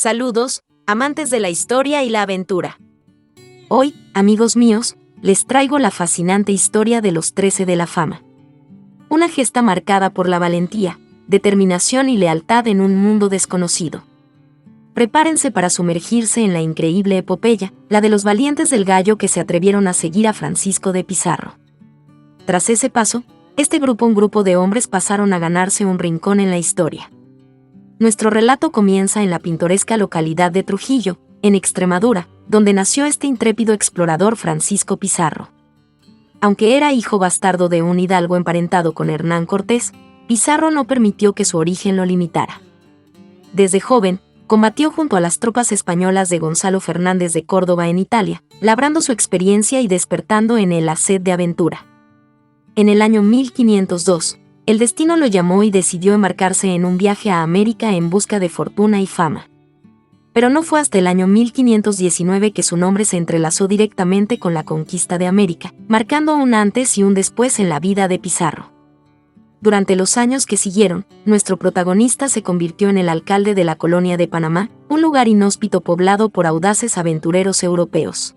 Saludos, amantes de la historia y la aventura. Hoy, amigos míos, les traigo la fascinante historia de los 13 de la fama. Una gesta marcada por la valentía, determinación y lealtad en un mundo desconocido. Prepárense para sumergirse en la increíble epopeya, la de los valientes del Gallo que se atrevieron a seguir a Francisco de Pizarro. Tras ese paso, un grupo de hombres pasaron a ganarse un rincón en la historia. Nuestro relato comienza en la pintoresca localidad de Trujillo, en Extremadura, donde nació este intrépido explorador Francisco Pizarro. Aunque era hijo bastardo de un hidalgo emparentado con Hernán Cortés, Pizarro no permitió que su origen lo limitara. Desde joven, combatió junto a las tropas españolas de Gonzalo Fernández de Córdoba en Italia, labrando su experiencia y despertando en él la sed de aventura. En el año 1502, el destino lo llamó y decidió embarcarse en un viaje a América en busca de fortuna y fama. Pero no fue hasta el año 1519 que su nombre se entrelazó directamente con la conquista de América, marcando un antes y un después en la vida de Pizarro. Durante los años que siguieron, nuestro protagonista se convirtió en el alcalde de la colonia de Panamá, un lugar inhóspito poblado por audaces aventureros europeos.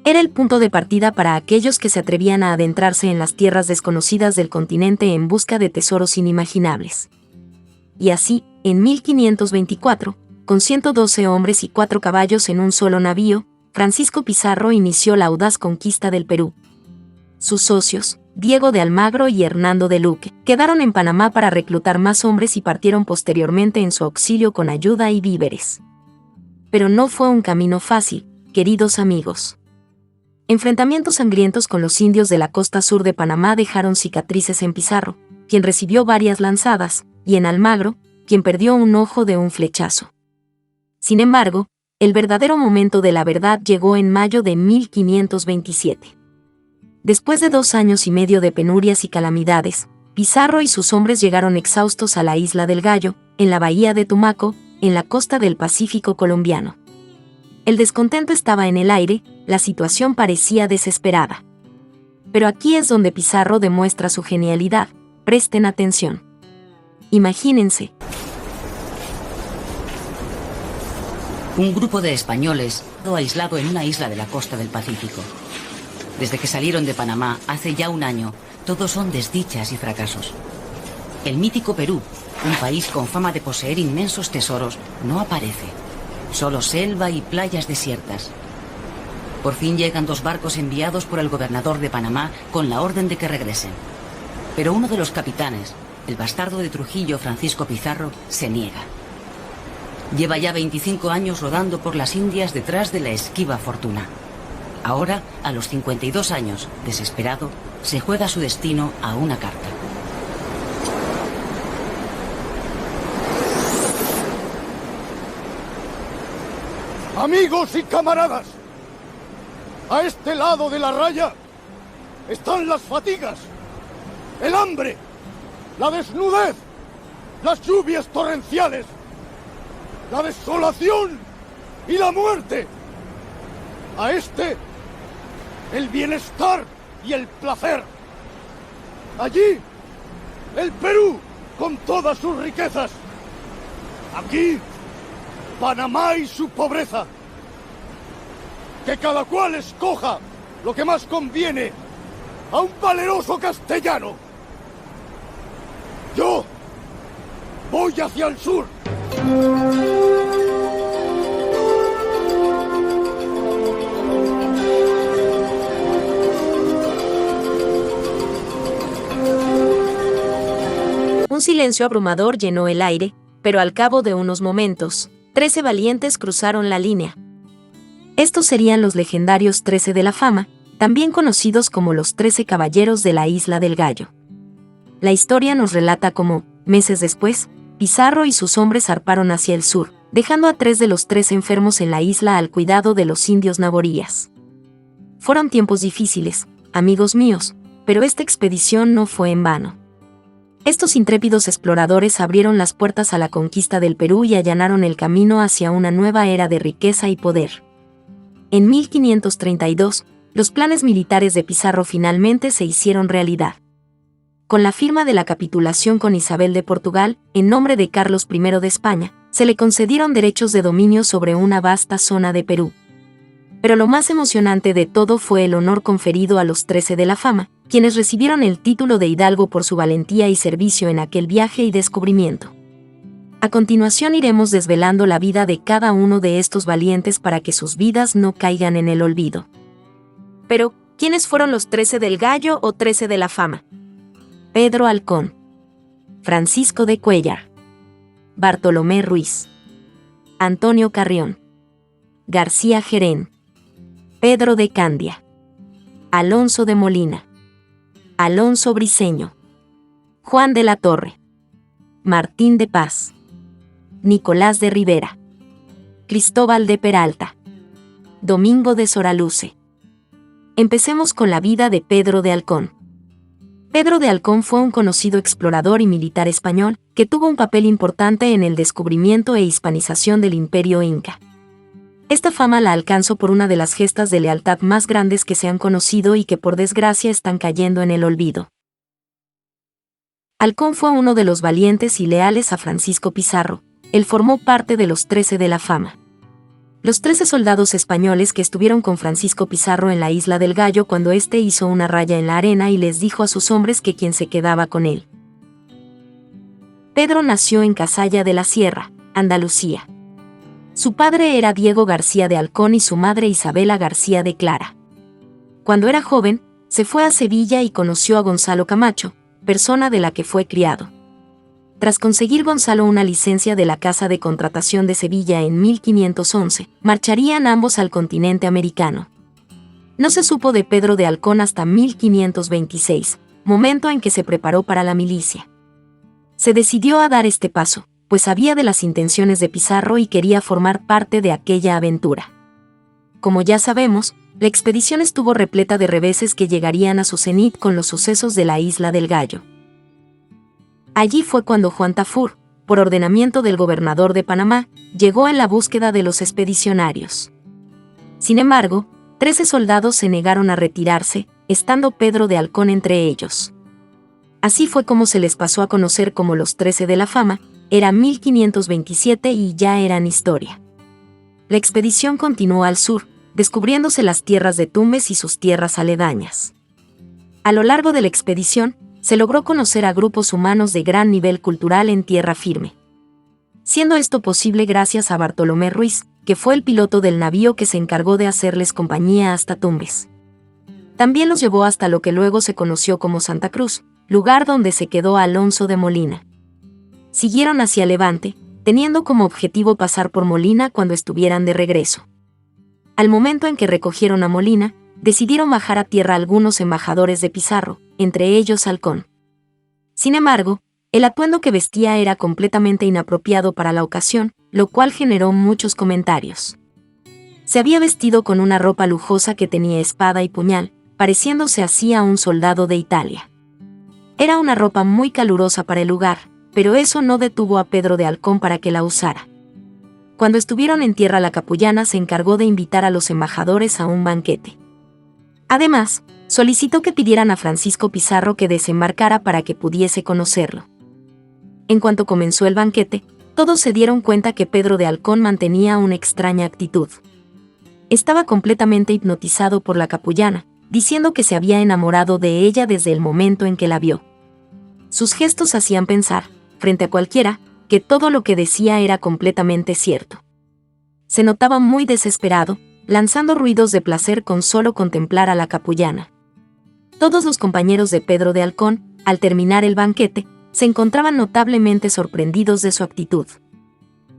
Era el punto de partida para aquellos que se atrevían a adentrarse en las tierras desconocidas del continente en busca de tesoros inimaginables. Y así, en 1524, con 112 hombres y 4 caballos en un solo navío, Francisco Pizarro inició la audaz conquista del Perú. Sus socios, Diego de Almagro y Hernando de Luque, quedaron en Panamá para reclutar más hombres y partieron posteriormente en su auxilio con ayuda y víveres. Pero no fue un camino fácil, queridos amigos. Enfrentamientos sangrientos con los indios de la costa sur de Panamá dejaron cicatrices en Pizarro, quien recibió varias lanzadas, y en Almagro, quien perdió un ojo de un flechazo. Sin embargo, el verdadero momento de la verdad llegó en mayo de 1527. Después de 2 años y medio de penurias y calamidades, Pizarro y sus hombres llegaron exhaustos a la isla del Gallo, en la bahía de Tumaco, en la costa del Pacífico colombiano. El descontento estaba en el aire, la situación parecía desesperada. Pero aquí es donde Pizarro demuestra su genialidad. Presten atención. Imagínense. Un grupo de españoles aislado en una isla de la costa del Pacífico. Desde que salieron de Panamá hace ya un año, todos son desdichas y fracasos. El mítico Perú, un país con fama de poseer inmensos tesoros, no aparece. Solo selva y playas desiertas. Por fin llegan 2 barcos enviados por el gobernador de Panamá con la orden de que regresen. Pero uno de los capitanes, el bastardo de Trujillo, Francisco Pizarro, se niega. Lleva ya 25 años rodando por las Indias detrás de la esquiva fortuna. Ahora, a los 52 años, desesperado, se juega su destino a una carta. Amigos y camaradas, a este lado de la raya están las fatigas, el hambre, la desnudez, las lluvias torrenciales, la desolación y la muerte. A este, el bienestar y el placer. Allí, el Perú con todas sus riquezas. Aquí, Panamá y su pobreza. Que cada cual escoja lo que más conviene a un valeroso castellano. Yo voy hacia el sur. Un silencio abrumador llenó el aire, pero al cabo de unos momentos, 13 valientes cruzaron la línea. Estos serían los legendarios 13 de la fama, también conocidos como los 13 caballeros de la Isla del Gallo. La historia nos relata cómo, meses después, Pizarro y sus hombres zarparon hacia el sur, dejando a 3 de los 13 enfermos en la isla al cuidado de los indios naboríes. Fueron tiempos difíciles, amigos míos, pero esta expedición no fue en vano. Estos intrépidos exploradores abrieron las puertas a la conquista del Perú y allanaron el camino hacia una nueva era de riqueza y poder. En 1532, los planes militares de Pizarro finalmente se hicieron realidad. Con la firma de la capitulación con Isabel de Portugal, en nombre de Carlos I de España, Se le concedieron derechos de dominio sobre una vasta zona de Perú. Pero lo más emocionante de todo fue el honor conferido a los 13 de la Fama, quienes recibieron el título de hidalgo por su valentía y servicio en aquel viaje y descubrimiento. A continuación iremos desvelando la vida de cada uno de estos valientes para que sus vidas no caigan en el olvido. Pero, ¿quiénes fueron los 13 del Gallo o 13 de la Fama? Pedro Halcón, Francisco de Cuéllar, Bartolomé Ruiz, Antonio Carrión, García Jerén, Pedro de Candia, Alonso de Molina, Alonso Briceño, Juan de la Torre, Martín de Paz, Nicolás de Rivera, Cristóbal de Peralta, Domingo de Soraluce. Empecemos con la vida de Pedro de Halcón. Pedro de Halcón fue un conocido explorador y militar español que tuvo un papel importante en el descubrimiento e hispanización del Imperio Inca. Esta fama la alcanzó por una de las gestas de lealtad más grandes que se han conocido y que por desgracia están cayendo en el olvido. Halcón fue uno de los valientes y leales a Francisco Pizarro. Él formó parte de los 13 de la Fama. Los 13 soldados españoles que estuvieron con Francisco Pizarro en la isla del Gallo cuando éste hizo una raya en la arena y les dijo a sus hombres que quién se quedaba con él. Pedro nació en Cazalla de la Sierra, Andalucía. Su padre era Diego García de Halcón y su madre Isabela García de Clara. Cuando era joven, se fue a Sevilla y conoció a Gonzalo Camacho, persona de la que fue criado. Tras conseguir Gonzalo una licencia de la Casa de Contratación de Sevilla en 1511, marcharían ambos al continente americano. No se supo de Pedro de Halcón hasta 1526, momento en que se preparó para la milicia. Se decidió a dar este paso, pues sabía de las intenciones de Pizarro y quería formar parte de aquella aventura. Como ya sabemos, la expedición estuvo repleta de reveses que llegarían a su cenit con los sucesos de la Isla del Gallo. Allí fue cuando Juan Tafur, por ordenamiento del gobernador de Panamá, llegó en la búsqueda de los expedicionarios. Sin embargo, 13 soldados se negaron a retirarse, estando Pedro de Halcón entre ellos. Así fue como se les pasó a conocer como los 13 de la Fama. Era 1527 y ya eran historia. La expedición continuó al sur, descubriéndose las tierras de Tumbes y sus tierras aledañas. A lo largo de la expedición, se logró conocer a grupos humanos de gran nivel cultural en tierra firme. Siendo esto posible gracias a Bartolomé Ruiz, que fue el piloto del navío que se encargó de hacerles compañía hasta Tumbes. También los llevó hasta lo que luego se conoció como Santa Cruz, lugar donde se quedó Alonso de Molina. Siguieron hacia Levante, teniendo como objetivo pasar por Molina cuando estuvieran de regreso. Al momento en que recogieron a Molina, decidieron bajar a tierra algunos embajadores de Pizarro, entre ellos Halcón. Sin embargo, el atuendo que vestía era completamente inapropiado para la ocasión, lo cual generó muchos comentarios. Se había vestido con una ropa lujosa que tenía espada y puñal, pareciéndose así a un soldado de Italia. Era una ropa muy calurosa para el lugar, pero eso no detuvo a Pedro de Halcón para que la usara. Cuando estuvieron en tierra la capullana se encargó de invitar a los embajadores a un banquete. Además, solicitó que pidieran a Francisco Pizarro que desembarcara para que pudiese conocerlo. En cuanto comenzó el banquete, todos se dieron cuenta que Pedro de Halcón mantenía una extraña actitud. Estaba completamente hipnotizado por la capullana, diciendo que se había enamorado de ella desde el momento en que la vio. Sus gestos hacían pensar, frente a cualquiera, que todo lo que decía era completamente cierto. Se notaba muy desesperado, lanzando ruidos de placer con solo contemplar a la capullana. Todos los compañeros de Pedro de Halcón, al terminar el banquete, se encontraban notablemente sorprendidos de su actitud.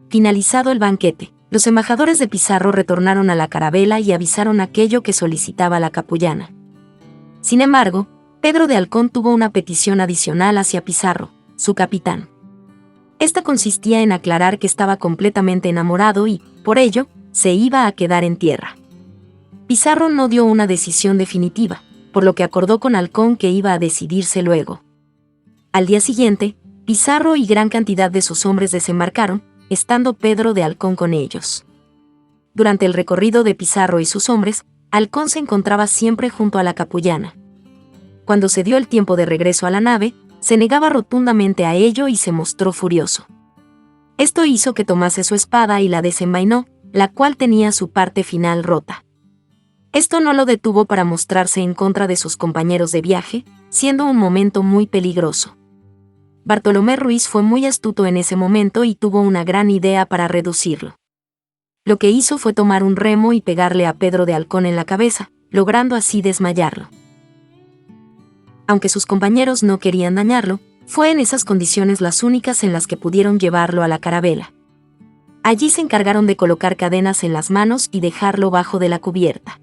Finalizado el banquete, los embajadores de Pizarro retornaron a la carabela y avisaron aquello que solicitaba la capullana. Sin embargo, Pedro de Halcón tuvo una petición adicional hacia Pizarro, su capitán. Esta consistía en aclarar que estaba completamente enamorado y, por ello, se iba a quedar en tierra. Pizarro no dio una decisión definitiva, por lo que acordó con Halcón que iba a decidirse luego. Al día siguiente, Pizarro y gran cantidad de sus hombres desembarcaron, estando Pedro de Halcón con ellos. Durante el recorrido de Pizarro y sus hombres, Halcón se encontraba siempre junto a la capullana. Cuando se dio el tiempo de regreso a la nave, se negaba rotundamente a ello y se mostró furioso. Esto hizo que tomase su espada y la desenvainó, la cual tenía su parte final rota. Esto no lo detuvo para mostrarse en contra de sus compañeros de viaje, siendo un momento muy peligroso. Bartolomé Ruiz fue muy astuto en ese momento y tuvo una gran idea para reducirlo. Lo que hizo fue tomar un remo y pegarle a Pedro de Halcón en la cabeza, logrando así desmayarlo. Aunque sus compañeros no querían dañarlo, fue en esas condiciones las únicas en las que pudieron llevarlo a la carabela. Allí se encargaron de colocar cadenas en las manos y dejarlo bajo de la cubierta.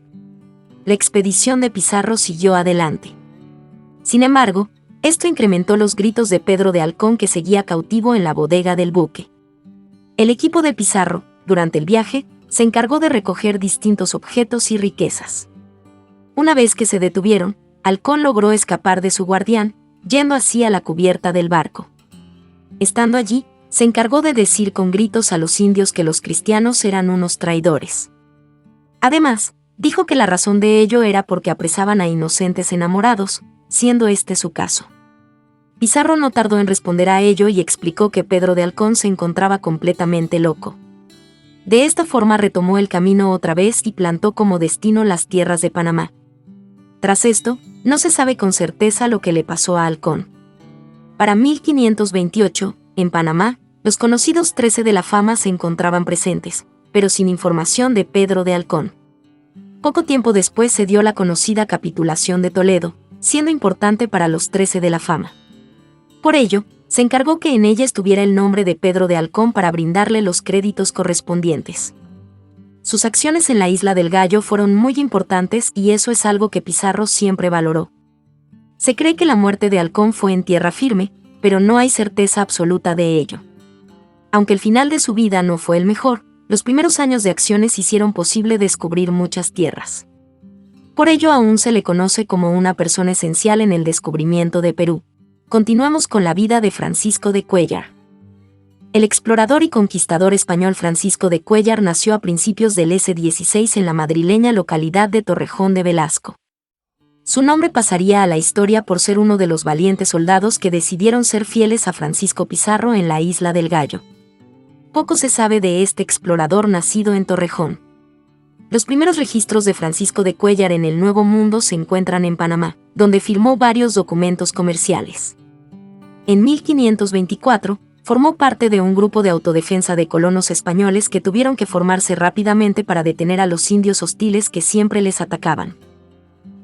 La expedición de Pizarro siguió adelante. Sin embargo, esto incrementó los gritos de Pedro de Halcón, que seguía cautivo en la bodega del buque. El equipo de Pizarro, durante el viaje, se encargó de recoger distintos objetos y riquezas. Una vez que se detuvieron, Halcón logró escapar de su guardián, yendo así a la cubierta del barco. Estando allí, se encargó de decir con gritos a los indios que los cristianos eran unos traidores. Además, dijo que la razón de ello era porque apresaban a inocentes enamorados, siendo este su caso. Pizarro no tardó en responder a ello y explicó que Pedro de Halcón se encontraba completamente loco. De esta forma retomó el camino otra vez y plantó como destino las tierras de Panamá. Tras esto, no se sabe con certeza lo que le pasó a Halcón. Para 1528, en Panamá, los conocidos 13 de la Fama se encontraban presentes, pero sin información de Pedro de Halcón. Poco tiempo después se dio la conocida capitulación de Toledo, siendo importante para los 13 de la Fama. Por ello, se encargó que en ella estuviera el nombre de Pedro de Halcón para brindarle los créditos correspondientes. Sus acciones en la Isla del Gallo fueron muy importantes y eso es algo que Pizarro siempre valoró. Se cree que la muerte de Halcón fue en tierra firme, pero no hay certeza absoluta de ello. Aunque el final de su vida no fue el mejor, los primeros años de acciones hicieron posible descubrir muchas tierras. Por ello aún se le conoce como una persona esencial en el descubrimiento de Perú. Continuamos con la vida de Francisco de Cuéllar. El explorador y conquistador español Francisco de Cuéllar nació a principios del siglo XVI en la madrileña localidad de Torrejón de Velasco. Su nombre pasaría a la historia por ser uno de los valientes soldados que decidieron ser fieles a Francisco Pizarro en la Isla del Gallo. Poco se sabe de este explorador nacido en Torrejón. Los primeros registros de Francisco de Cuéllar en el Nuevo Mundo se encuentran en Panamá, donde firmó varios documentos comerciales. En 1524, formó parte de un grupo de autodefensa de colonos españoles que tuvieron que formarse rápidamente para detener a los indios hostiles que siempre les atacaban.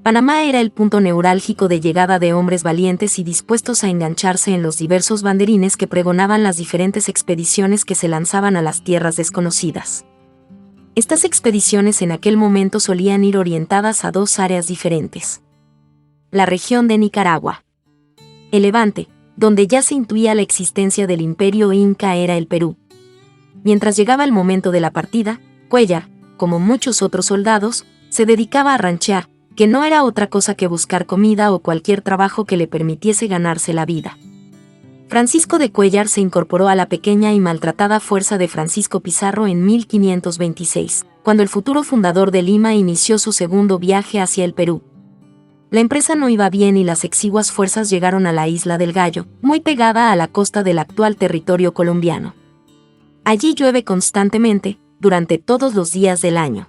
Panamá era el punto neurálgico de llegada de hombres valientes y dispuestos a engancharse en los diversos banderines que pregonaban las diferentes expediciones que se lanzaban a las tierras desconocidas. Estas expediciones en aquel momento solían ir orientadas a dos áreas diferentes. La región de Nicaragua. El Levante, donde ya se intuía la existencia del Imperio Inca, era el Perú. Mientras llegaba el momento de la partida, Cuéllar, como muchos otros soldados, se dedicaba a ranchear, que no era otra cosa que buscar comida o cualquier trabajo que le permitiese ganarse la vida. Francisco de Cuéllar se incorporó a la pequeña y maltratada fuerza de Francisco Pizarro en 1526, cuando el futuro fundador de Lima inició su segundo viaje hacia el Perú. La empresa no iba bien y las exiguas fuerzas llegaron a la Isla del Gallo, muy pegada a la costa del actual territorio colombiano. Allí llueve constantemente, durante todos los días del año.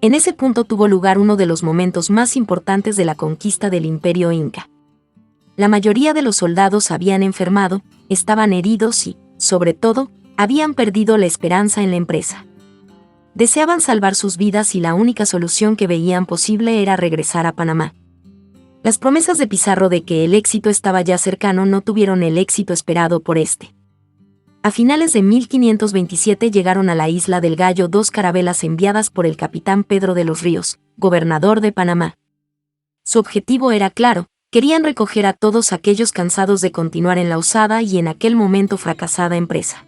En ese punto tuvo lugar uno de los momentos más importantes de la conquista del Imperio Inca. La mayoría de los soldados habían enfermado, estaban heridos y, sobre todo, habían perdido la esperanza en la empresa. Deseaban salvar sus vidas y la única solución que veían posible era regresar a Panamá. Las promesas de Pizarro de que el éxito estaba ya cercano no tuvieron el éxito esperado por este. A finales de 1527 llegaron a la Isla del Gallo dos carabelas enviadas por el capitán Pedro de los Ríos, gobernador de Panamá. Su objetivo era claro, querían recoger a todos aquellos cansados de continuar en la osada y en aquel momento fracasada empresa.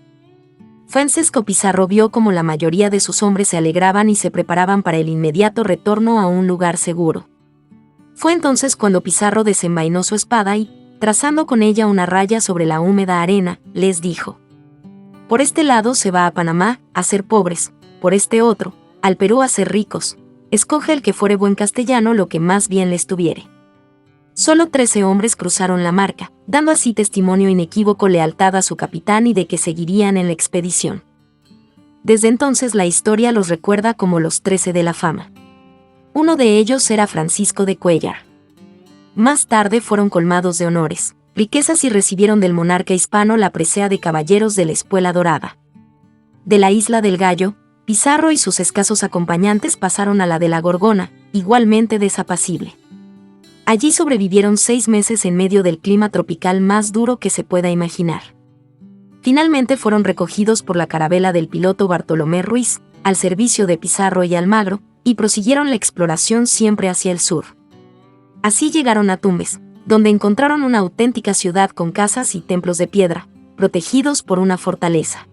Francisco Pizarro vio cómo la mayoría de sus hombres se alegraban y se preparaban para el inmediato retorno a un lugar seguro. Fue entonces cuando Pizarro desenvainó su espada y, trazando con ella una raya sobre la húmeda arena, les dijo: por este lado se va a Panamá, a ser pobres, por este otro, al Perú a ser ricos, escoge el que fuere buen castellano lo que más bien les tuviere. Solo 13 hombres cruzaron la marca, dando así testimonio inequívoco lealtad a su capitán y de que seguirían en la expedición. Desde entonces la historia los recuerda como los 13 de la fama. Uno de ellos era Francisco de Cuéllar. Más tarde fueron colmados de honores, riquezas y recibieron del monarca hispano la presea de caballeros de la Espuela Dorada. De la Isla del Gallo, Pizarro y sus escasos acompañantes pasaron a la de la Gorgona, igualmente desapacible. Allí sobrevivieron 6 meses en medio del clima tropical más duro que se pueda imaginar. Finalmente fueron recogidos por la carabela del piloto Bartolomé Ruiz, al servicio de Pizarro y Almagro, y prosiguieron la exploración siempre hacia el sur. Así llegaron a Tumbes, donde encontraron una auténtica ciudad con casas y templos de piedra, protegidos por una fortaleza.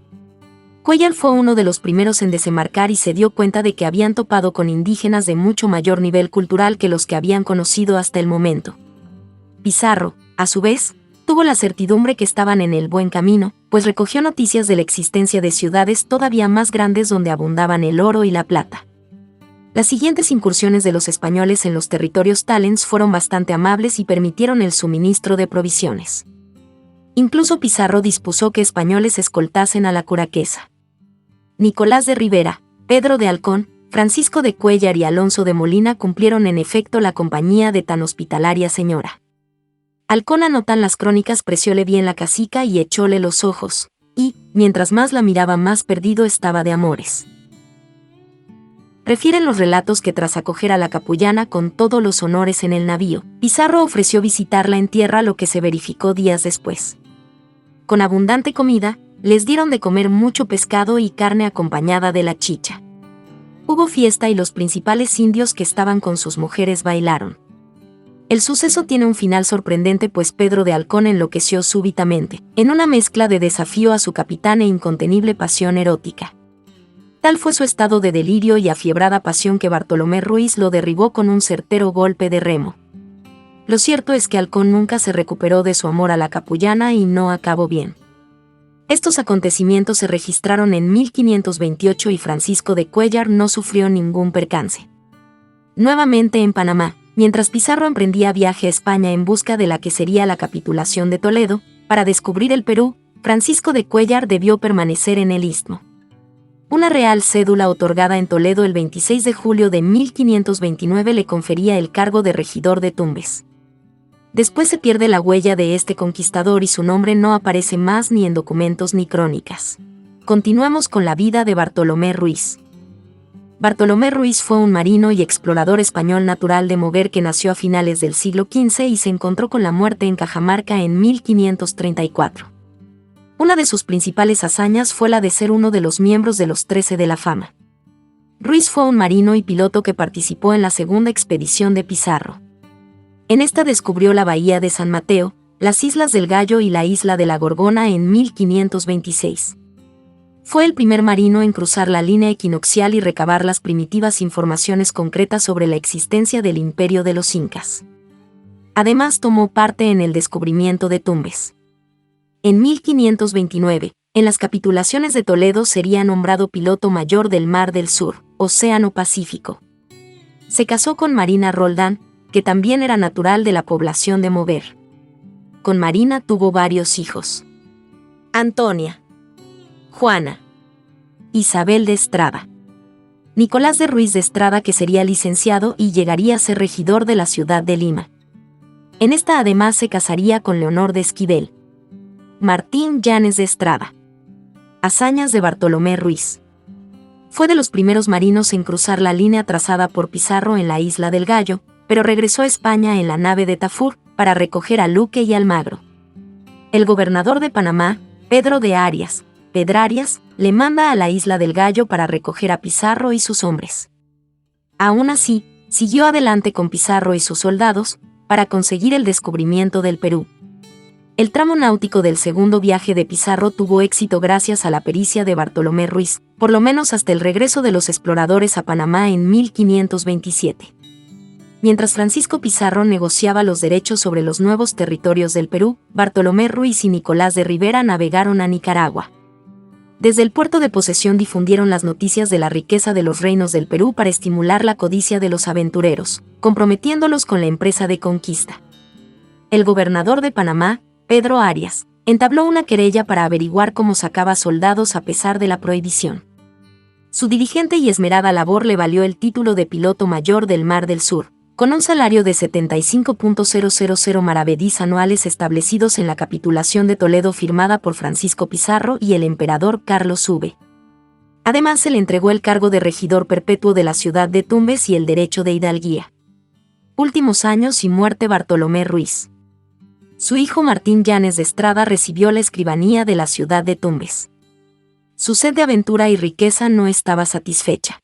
Cuéllar fue uno de los primeros en desembarcar y se dio cuenta de que habían topado con indígenas de mucho mayor nivel cultural que los que habían conocido hasta el momento. Pizarro, a su vez, tuvo la certidumbre que estaban en el buen camino, pues recogió noticias de la existencia de ciudades todavía más grandes donde abundaban el oro y la plata. Las siguientes incursiones de los españoles en los territorios talents fueron bastante amables y permitieron el suministro de provisiones. Incluso Pizarro dispuso que españoles escoltasen a la curaquesa. Nicolás de Rivera, Pedro de Halcón, Francisco de Cuéllar y Alonso de Molina cumplieron en efecto la compañía de tan hospitalaria señora. Halcón, anotan las crónicas, precióle bien la casica y echóle los ojos, y, mientras más la miraba más perdido estaba de amores. Refieren los relatos que tras acoger a la capullana con todos los honores en el navío, Pizarro ofreció visitarla en tierra, lo que se verificó días después. Con abundante comida, les dieron de comer mucho pescado y carne acompañada de la chicha. Hubo fiesta y los principales indios que estaban con sus mujeres bailaron. El suceso tiene un final sorprendente, pues Pedro de Halcón enloqueció súbitamente, en una mezcla de desafío a su capitán e incontenible pasión erótica. Tal fue su estado de delirio y afiebrada pasión que Bartolomé Ruiz lo derribó con un certero golpe de remo. Lo cierto es que Halcón nunca se recuperó de su amor a la capullana y no acabó bien. Estos acontecimientos se registraron en 1528 y Francisco de Cuéllar no sufrió ningún percance. Nuevamente en Panamá, mientras Pizarro emprendía viaje a España en busca de la que sería la capitulación de Toledo, para descubrir el Perú, Francisco de Cuéllar debió permanecer en el Istmo. Una real cédula otorgada en Toledo el 26 de julio de 1529 le confería el cargo de regidor de Tumbes. Después se pierde la huella de este conquistador y su nombre no aparece más ni en documentos ni crónicas. Continuamos con la vida de Bartolomé Ruiz. Bartolomé Ruiz fue un marino y explorador español natural de Moguer que nació a finales del siglo XV y se encontró con la muerte en Cajamarca en 1534. Una de sus principales hazañas fue la de ser uno de los miembros de los 13 de la fama. Ruiz fue un marino y piloto que participó en la segunda expedición de Pizarro. En esta descubrió la bahía de San Mateo, las Islas del Gallo y la isla de la Gorgona en 1526. Fue el primer marino en cruzar la línea equinoccial y recabar las primitivas informaciones concretas sobre la existencia del imperio de los incas. Además tomó parte en el descubrimiento de Tumbes. En 1529, en las capitulaciones de Toledo sería nombrado piloto mayor del Mar del Sur, Océano Pacífico. Se casó con Marina Roldán, que también era natural de la población de Mover. Con Marina tuvo varios hijos: Antonia, Juana, Isabel de Estrada, Nicolás de Ruiz de Estrada, que sería licenciado y llegaría a ser regidor de la ciudad de Lima. En esta además se casaría con Leonor de Esquivel. Martín Llanes de Estrada. Hazañas de Bartolomé Ruiz. Fue de los primeros marinos en cruzar la línea trazada por Pizarro en la Isla del Gallo, pero regresó a España en la nave de Tafur para recoger a Luque y Almagro. El gobernador de Panamá, Pedro de Arias, Pedrarias, le manda a la Isla del Gallo para recoger a Pizarro y sus hombres. Aún así, siguió adelante con Pizarro y sus soldados, para conseguir el descubrimiento del Perú. El tramo náutico del segundo viaje de Pizarro tuvo éxito gracias a la pericia de Bartolomé Ruiz, por lo menos hasta el regreso de los exploradores a Panamá en 1527. Mientras Francisco Pizarro negociaba los derechos sobre los nuevos territorios del Perú, Bartolomé Ruiz y Nicolás de Rivera navegaron a Nicaragua. Desde el puerto de Posesión difundieron las noticias de la riqueza de los reinos del Perú para estimular la codicia de los aventureros, comprometiéndolos con la empresa de conquista. el gobernador de Panamá, Pedro Arias, entabló una querella para averiguar cómo sacaba soldados a pesar de la prohibición. Su diligente y esmerada labor le valió el título de piloto mayor del Mar del Sur, con un salario de 75.000 maravedís anuales establecidos en la capitulación de Toledo firmada por Francisco Pizarro y el emperador Carlos V. Además se le entregó el cargo de regidor perpetuo de la ciudad de Tumbes y el derecho de hidalguía. Últimos años y muerte Bartolomé Ruiz. Su hijo Martín Llanes de Estrada recibió la escribanía de la ciudad de Tumbes. Su sed de aventura y riqueza no estaba satisfecha.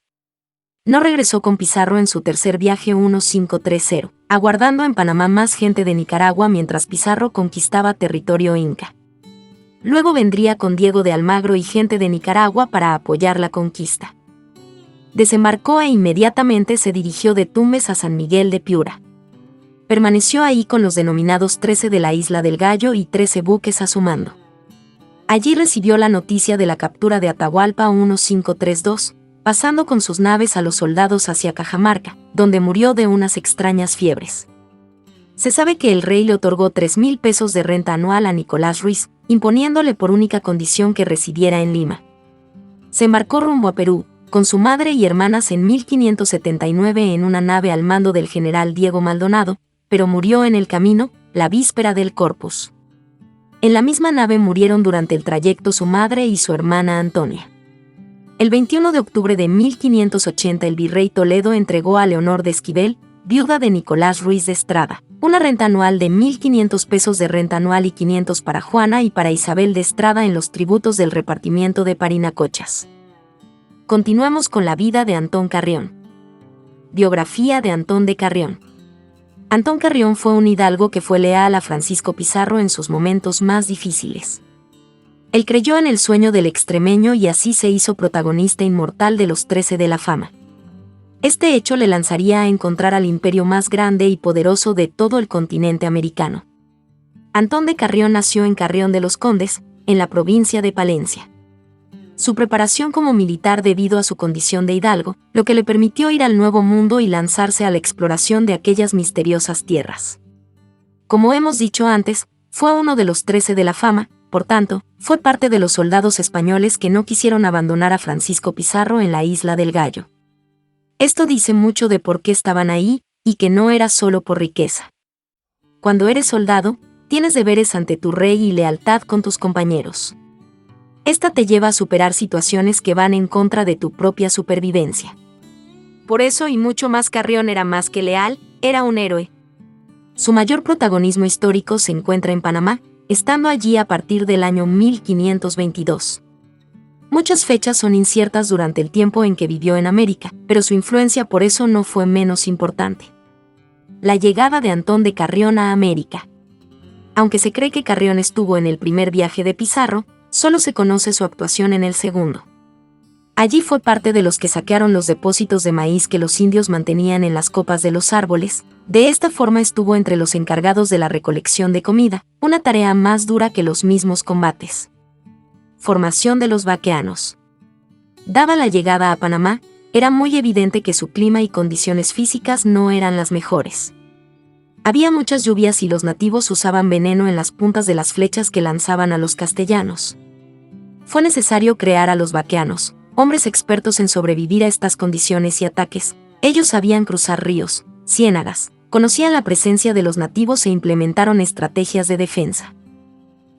No regresó con Pizarro en su tercer viaje 1530, aguardando en Panamá más gente de Nicaragua mientras Pizarro conquistaba territorio inca. Luego vendría con Diego de Almagro y gente de Nicaragua para apoyar la conquista. Desembarcó e inmediatamente se dirigió de Tumbes a San Miguel de Piura. Permaneció ahí con los denominados 13 de la Isla del Gallo y 13 buques a su mando. Allí recibió la noticia de la captura de Atahualpa 1532, pasando con sus naves a los soldados hacia Cajamarca, donde murió de unas extrañas fiebres. Se sabe que el rey le otorgó 3,000 pesos de renta anual a Nicolás Ruiz, imponiéndole por única condición que residiera en Lima. Se embarcó rumbo a Perú, con su madre y hermanas en 1579 en una nave al mando del general Diego Maldonado, pero murió en el camino, la víspera del Corpus. En la misma nave murieron durante el trayecto su madre y su hermana Antonia. El 21 de octubre de 1580 el virrey Toledo entregó a Leonor de Esquivel, viuda de Nicolás Ruiz de Estrada, una renta anual de 1,500 pesos de renta anual y 500 para Juana y para Isabel de Estrada en los tributos del repartimiento de Parinacochas. Continuamos con la vida de Antón Carrión. Biografía de Antón de Carrión. Antón Carrión fue un hidalgo que fue leal a Francisco Pizarro en sus momentos más difíciles. Él creyó en el sueño del extremeño y así se hizo protagonista inmortal de los 13 de la fama. Este hecho le lanzaría a encontrar al imperio más grande y poderoso de todo el continente americano. Antón de Carrión nació en Carrión de los Condes, en la provincia de Palencia. Su preparación como militar debido a su condición de hidalgo, lo que le permitió ir al Nuevo Mundo y lanzarse a la exploración de aquellas misteriosas tierras. Como hemos dicho antes, fue uno de los 13 de la fama, por tanto, fue parte de los soldados españoles que no quisieron abandonar a Francisco Pizarro en la Isla del Gallo. Esto dice mucho de por qué estaban ahí, y que no era solo por riqueza. Cuando eres soldado, tienes deberes ante tu rey y lealtad con tus compañeros. Esta te lleva a superar situaciones que van en contra de tu propia supervivencia. Por eso y mucho más Carrión era más que leal, era un héroe. Su mayor protagonismo histórico se encuentra en Panamá, estando allí a partir del año 1522. Muchas fechas son inciertas durante el tiempo en que vivió en América, pero su influencia por eso no fue menos importante. La llegada de Antón de Carrión a América. Aunque se cree que Carrión estuvo en el primer viaje de Pizarro, solo se conoce su actuación en el segundo. Allí fue parte de los que saquearon los depósitos de maíz que los indios mantenían en las copas de los árboles. De esta forma estuvo entre los encargados de la recolección de comida, una tarea más dura que los mismos combates. Formación de los vaqueanos. Dada la llegada a Panamá, era muy evidente que su clima y condiciones físicas no eran las mejores. Había muchas lluvias y los nativos usaban veneno en las puntas de las flechas que lanzaban a los castellanos. Fue necesario crear a los vaqueanos, hombres expertos en sobrevivir a estas condiciones y ataques. Ellos sabían cruzar ríos, ciénagas, conocían la presencia de los nativos e implementaron estrategias de defensa.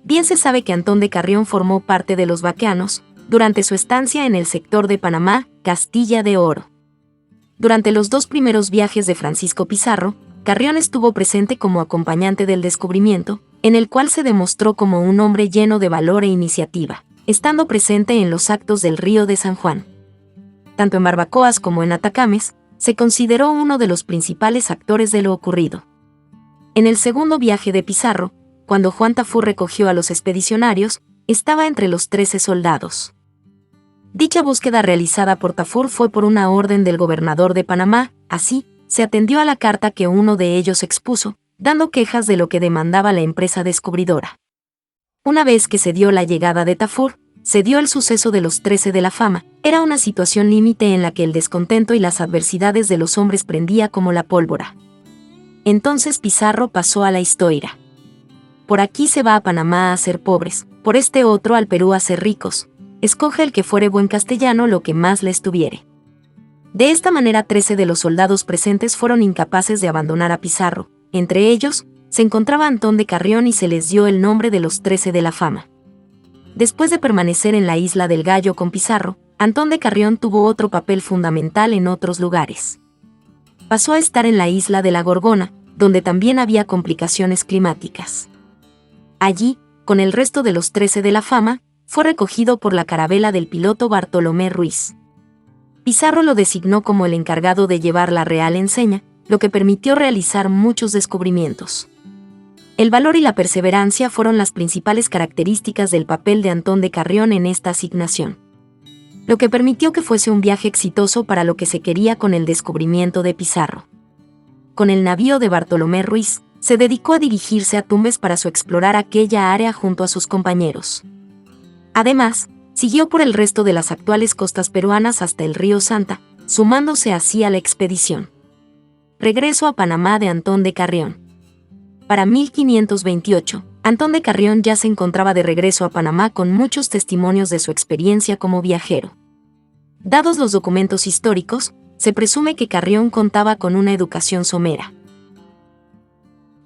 Bien se sabe que Antón de Carrión formó parte de los vaqueanos durante su estancia en el sector de Panamá, Castilla de Oro. Durante los 2 primeros viajes de Francisco Pizarro, Carrión estuvo presente como acompañante del descubrimiento, en el cual se demostró como un hombre lleno de valor e iniciativa, estando presente en los actos del Río de San Juan. Tanto en barbacoas como en atacames, se consideró uno de los principales actores de lo ocurrido. En el segundo viaje de Pizarro, cuando Juan Tafur recogió a los expedicionarios, estaba entre los 13 soldados. Dicha búsqueda realizada por Tafur fue por una orden del gobernador de Panamá, así, se atendió a la carta que uno de ellos expuso, dando quejas de lo que demandaba la empresa descubridora. Una vez que se dio la llegada de Tafur, se dio el suceso de los 13 de la fama. Era una situación límite en la que el descontento y las adversidades de los hombres prendía como la pólvora. Entonces Pizarro pasó a la historia. Por aquí se va a Panamá a ser pobres, por este otro al Perú a ser ricos. Escoge el que fuere buen castellano lo que más le estuviere. De esta manera 13 de los soldados presentes fueron incapaces de abandonar a Pizarro. Entre ellos, se encontraba Antón de Carrión y se les dio el nombre de los 13 de la fama. Después de permanecer en la isla del Gallo con Pizarro, Antón de Carrión tuvo otro papel fundamental en otros lugares. Pasó a estar en la isla de la Gorgona, donde también había complicaciones climáticas. Allí, con el resto de los 13 de la fama, fue recogido por la carabela del piloto Bartolomé Ruiz. Pizarro lo designó como el encargado de llevar la Real Enseña, lo que permitió realizar muchos descubrimientos. El valor y la perseverancia fueron las principales características del papel de Antón de Carrión en esta asignación, lo que permitió que fuese un viaje exitoso para lo que se quería con el descubrimiento de Pizarro. Con el navío de Bartolomé Ruiz, se dedicó a dirigirse a Tumbes para explorar aquella área junto a sus compañeros. Además, siguió por el resto de las actuales costas peruanas hasta el río Santa, sumándose así a la expedición. Regreso a Panamá de Antón de Carrión. Para 1528, Antón de Carrión ya se encontraba de regreso a Panamá con muchos testimonios de su experiencia como viajero. Dados los documentos históricos, se presume que Carrión contaba con una educación somera.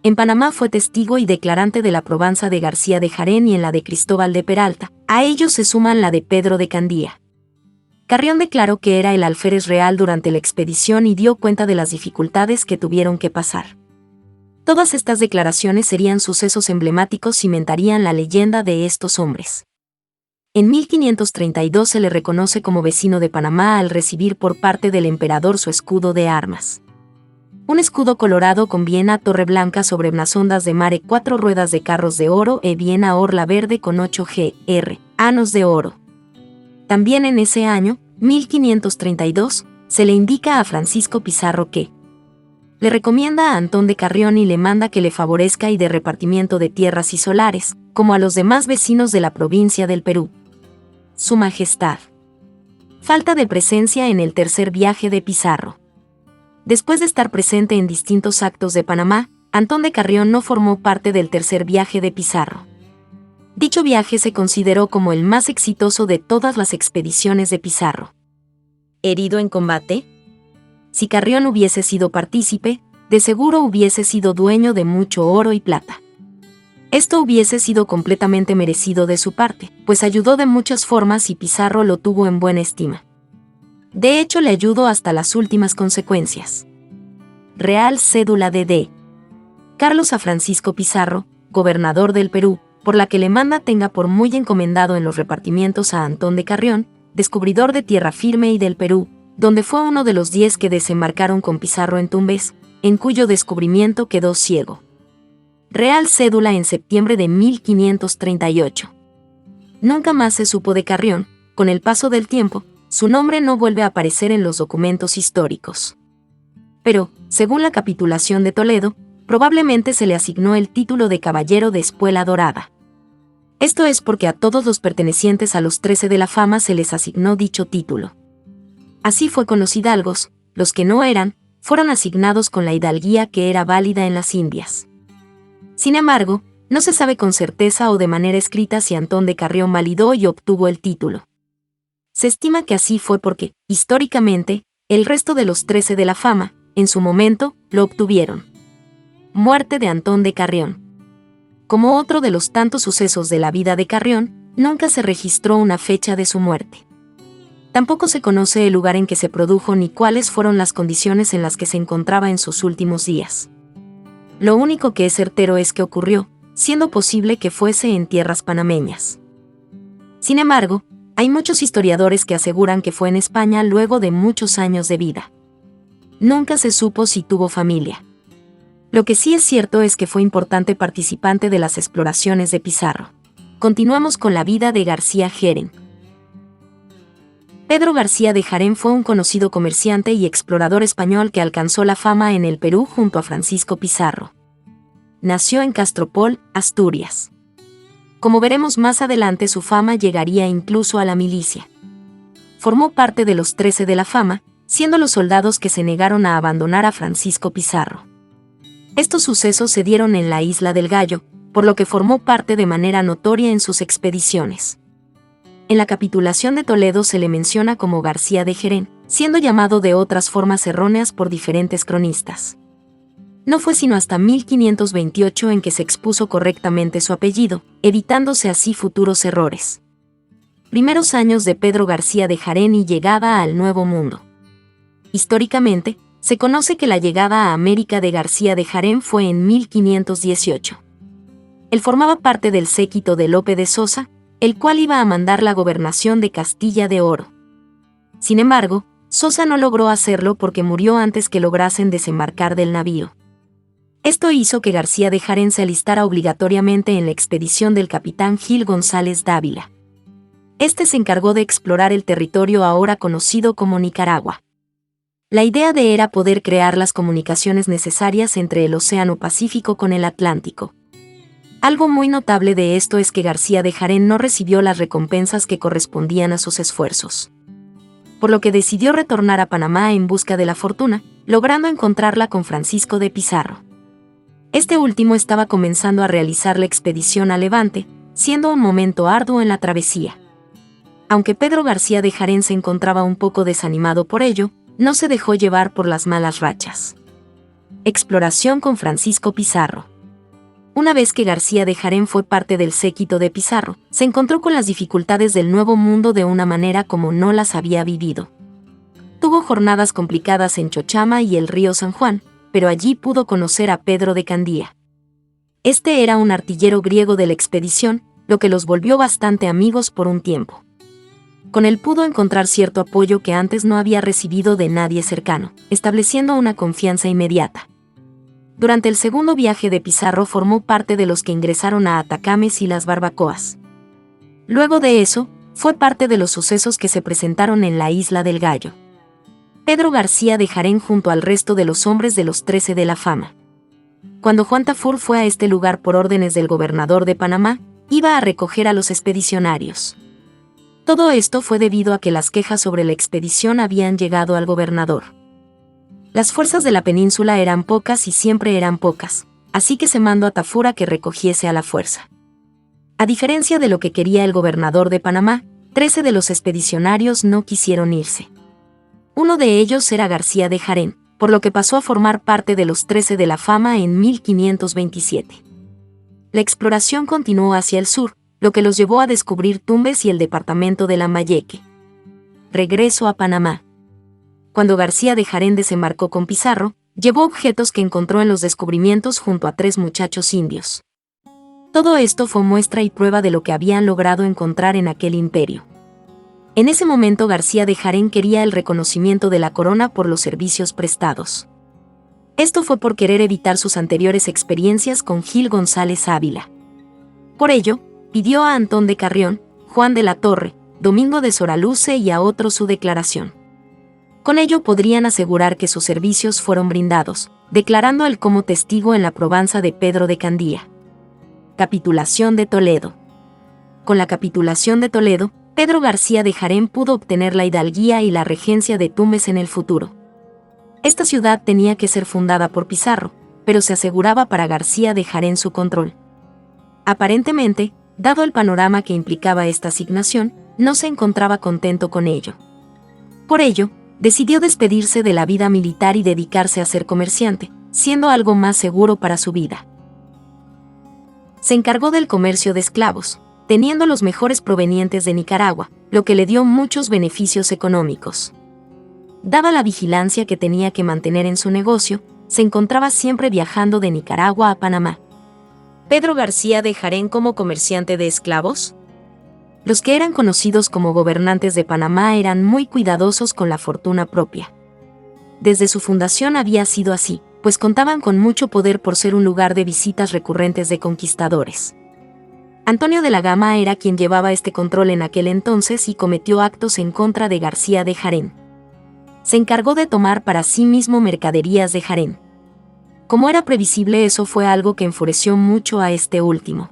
En Panamá fue testigo y declarante de la probanza de García de Jarén y en la de Cristóbal de Peralta. A ellos se suman la de Pedro de Candía. Carrión declaró que era el alférez real durante la expedición y dio cuenta de las dificultades que tuvieron que pasar. Todas estas declaraciones serían sucesos emblemáticos y cimentarían la leyenda de estos hombres. En 1532 se le reconoce como vecino de Panamá al recibir por parte del emperador su escudo de armas. Un escudo colorado con Viena torre blanca sobre blasondas de mare 4 ruedas de carros de oro e Viena orla verde con 8 gr anos de oro. También en ese año, 1532, se le indica a Francisco Pizarro que le recomienda a Antón de Carrión y le manda que le favorezca y de repartimiento de tierras y solares, como a los demás vecinos de la provincia del Perú. Su Majestad. Falta de presencia en el tercer viaje de Pizarro. Después de estar presente en distintos actos de Panamá, Antón de Carrión no formó parte del tercer viaje de Pizarro. Dicho viaje se consideró como el más exitoso de todas las expediciones de Pizarro. ¿Herido en combate? Si Carrión hubiese sido partícipe, de seguro hubiese sido dueño de mucho oro y plata. Esto hubiese sido completamente merecido de su parte, pues ayudó de muchas formas y Pizarro lo tuvo en buena estima. De hecho, le ayudó hasta las últimas consecuencias. Real Cédula de D. Carlos a Francisco Pizarro, gobernador del Perú, por la que le manda tenga por muy encomendado en los repartimientos a Antón de Carrión, descubridor de tierra firme y del Perú, donde fue uno de los 10 que desembarcaron con Pizarro en Tumbes, en cuyo descubrimiento quedó ciego. Real Cédula en septiembre de 1538. Nunca más se supo de Carrión. Con el paso del tiempo, su nombre no vuelve a aparecer en los documentos históricos. Pero, según la capitulación de Toledo, probablemente se le asignó el título de Caballero de Espuela Dorada. Esto es porque a todos los pertenecientes a los 13 de la fama se les asignó dicho título. Así fue con los hidalgos, los que no eran, fueron asignados con la hidalguía que era válida en las Indias. Sin embargo, no se sabe con certeza o de manera escrita si Antón de Carrión validó y obtuvo el título. Se estima que así fue porque, históricamente, el resto de los 13 de la fama, en su momento, lo obtuvieron. Muerte de Antón de Carrión. Como otro de los tantos sucesos de la vida de Carrión, nunca se registró una fecha de su muerte. Tampoco se conoce el lugar en que se produjo ni cuáles fueron las condiciones en las que se encontraba en sus últimos días. Lo único que es certero es que ocurrió, siendo posible que fuese en tierras panameñas. Sin embargo, hay muchos historiadores que aseguran que fue en España luego de muchos años de vida. Nunca se supo si tuvo familia. Lo que sí es cierto es que fue importante participante de las exploraciones de Pizarro. Continuamos con la vida de García Jarén. Pedro García de Jarén fue un conocido comerciante y explorador español que alcanzó la fama en el Perú junto a Francisco Pizarro. Nació en Castropol, Asturias. Como veremos más adelante, su fama llegaría incluso a la milicia. Formó parte de los 13 de la fama, siendo los soldados que se negaron a abandonar a Francisco Pizarro. Estos sucesos se dieron en la Isla del Gallo, por lo que formó parte de manera notoria en sus expediciones. En la capitulación de Toledo se le menciona como García de Jerén, siendo llamado de otras formas erróneas por diferentes cronistas. No fue sino hasta 1528 en que se expuso correctamente su apellido, evitándose así futuros errores. Primeros años de Pedro García de Jerén y llegada al Nuevo Mundo. Históricamente, se conoce que la llegada a América de García de Jerén fue en 1518. Él formaba parte del séquito de Lope de Sosa, el cual iba a mandar la gobernación de Castilla de Oro. Sin embargo, Sosa no logró hacerlo porque murió antes que lograsen desembarcar del navío. Esto hizo que García de Jerén se alistara obligatoriamente en la expedición del capitán Gil González Dávila. Este se encargó de explorar el territorio ahora conocido como Nicaragua. La idea era poder crear las comunicaciones necesarias entre el Océano Pacífico con el Atlántico. Algo muy notable de esto es que García de Jerén no recibió las recompensas que correspondían a sus esfuerzos, por lo que decidió retornar a Panamá en busca de la fortuna, logrando encontrarla con Francisco de Pizarro. Este último estaba comenzando a realizar la expedición a Levante, siendo un momento arduo en la travesía. Aunque Pedro García de Jerén se encontraba un poco desanimado por ello, no se dejó llevar por las malas rachas. Exploración con Francisco Pizarro. Una vez que García de Jerén fue parte del séquito de Pizarro, se encontró con las dificultades del Nuevo Mundo de una manera como no las había vivido. Tuvo jornadas complicadas en Chochama y el río San Juan, pero allí pudo conocer a Pedro de Candía. Este era un artillero griego de la expedición, lo que los volvió bastante amigos por un tiempo. Con él pudo encontrar cierto apoyo que antes no había recibido de nadie cercano, estableciendo una confianza inmediata. Durante el segundo viaje de Pizarro formó parte de los que ingresaron a Atacames y las Barbacoas. Luego de eso, fue parte de los sucesos que se presentaron en la Isla del Gallo. Pedro García de Jerén junto al resto de los hombres de los 13 de la fama. Cuando Juan Tafur fue a este lugar por órdenes del gobernador de Panamá, iba a recoger a los expedicionarios. Todo esto fue debido a que las quejas sobre la expedición habían llegado al gobernador. Las fuerzas de la península eran pocas y siempre eran pocas, así que se mandó a Tafur a que recogiese a la fuerza. A diferencia de lo que quería el gobernador de Panamá, 13 de los expedicionarios no quisieron irse. Uno de ellos era García de Jerén, por lo que pasó a formar parte de los 13 de la fama en 1527. La exploración continuó hacia el sur, lo que los llevó a descubrir Tumbes y el departamento de Lambayeque. Regreso a Panamá. Cuando García de Jerén desembarcó con Pizarro, llevó objetos que encontró en los descubrimientos junto a 3 muchachos indios. Todo esto fue muestra y prueba de lo que habían logrado encontrar en aquel imperio. En ese momento García de Jerén quería el reconocimiento de la corona por los servicios prestados. Esto fue por querer evitar sus anteriores experiencias con Gil González Ávila. Por ello, pidió a Antón de Carrión, Juan de la Torre, Domingo de Soraluce y a otros su declaración. Con ello podrían asegurar que sus servicios fueron brindados, declarando a él como testigo en la probanza de Pedro de Candía. Capitulación de Toledo. Con la capitulación de Toledo, Pedro García de Jerén pudo obtener la hidalguía y la regencia de Tumbes en el futuro. Esta ciudad tenía que ser fundada por Pizarro, pero se aseguraba para García de Jerén su control. Aparentemente, dado el panorama que implicaba esta asignación, no se encontraba contento con ello. Por ello, decidió despedirse de la vida militar y dedicarse a ser comerciante, siendo algo más seguro para su vida. Se encargó del comercio de esclavos, teniendo los mejores provenientes de Nicaragua, lo que le dio muchos beneficios económicos. Dada la vigilancia que tenía que mantener en su negocio, se encontraba siempre viajando de Nicaragua a Panamá. ¿Pedro García de Jerén como comerciante de esclavos? Los que eran conocidos como gobernantes de Panamá eran muy cuidadosos con la fortuna propia. Desde su fundación había sido así, pues contaban con mucho poder por ser un lugar de visitas recurrentes de conquistadores. Antonio de la Gama era quien llevaba este control en aquel entonces y cometió actos en contra de García de Jerén. Se encargó de tomar para sí mismo mercaderías de Jerén. Como era previsible, eso fue algo que enfureció mucho a este último.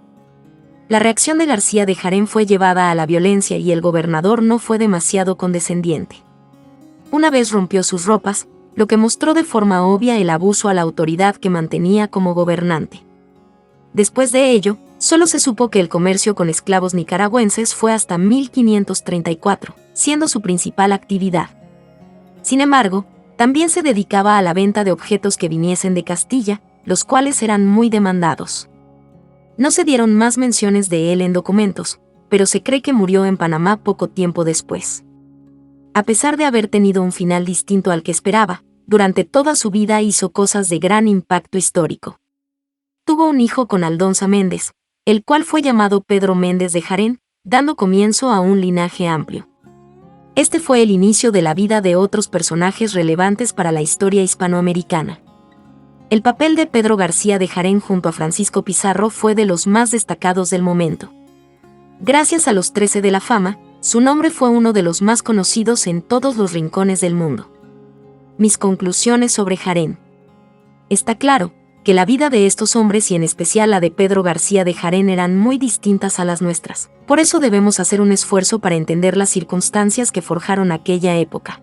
La reacción de García de Jerén fue llevada a la violencia y el gobernador no fue demasiado condescendiente. Una vez rompió sus ropas, lo que mostró de forma obvia el abuso a la autoridad que mantenía como gobernante. Después de ello, solo se supo que el comercio con esclavos nicaragüenses fue hasta 1534, siendo su principal actividad. Sin embargo, también se dedicaba a la venta de objetos que viniesen de Castilla, los cuales eran muy demandados. No se dieron más menciones de él en documentos, pero se cree que murió en Panamá poco tiempo después. A pesar de haber tenido un final distinto al que esperaba, durante toda su vida hizo cosas de gran impacto histórico. Tuvo un hijo con Aldonza Méndez, el cual fue llamado Pedro Méndez de Jarén, dando comienzo a un linaje amplio. Este fue el inicio de la vida de otros personajes relevantes para la historia hispanoamericana. El papel de Pedro García de Jarén junto a Francisco Pizarro fue de los más destacados del momento. Gracias a los 13 de la fama, su nombre fue uno de los más conocidos en todos los rincones del mundo. Mis conclusiones sobre Jarén. Está claro que la vida de estos hombres y en especial la de Pedro García de Jarén eran muy distintas a las nuestras. Por eso debemos hacer un esfuerzo para entender las circunstancias que forjaron aquella época.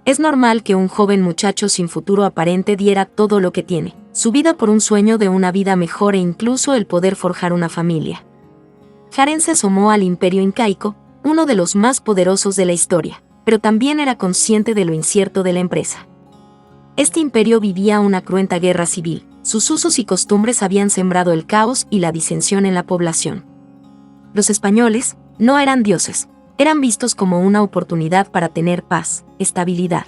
Es normal que un joven muchacho sin futuro aparente diera todo lo que tiene, su vida por un sueño de una vida mejor e incluso el poder forjar una familia. Jarén se asomó al imperio incaico, uno de los más poderosos de la historia, pero también era consciente de lo incierto de la empresa. Este imperio vivía una cruenta guerra civil, sus usos y costumbres habían sembrado el caos y la disensión en la población. Los españoles no eran dioses, eran vistos como una oportunidad para tener paz, estabilidad.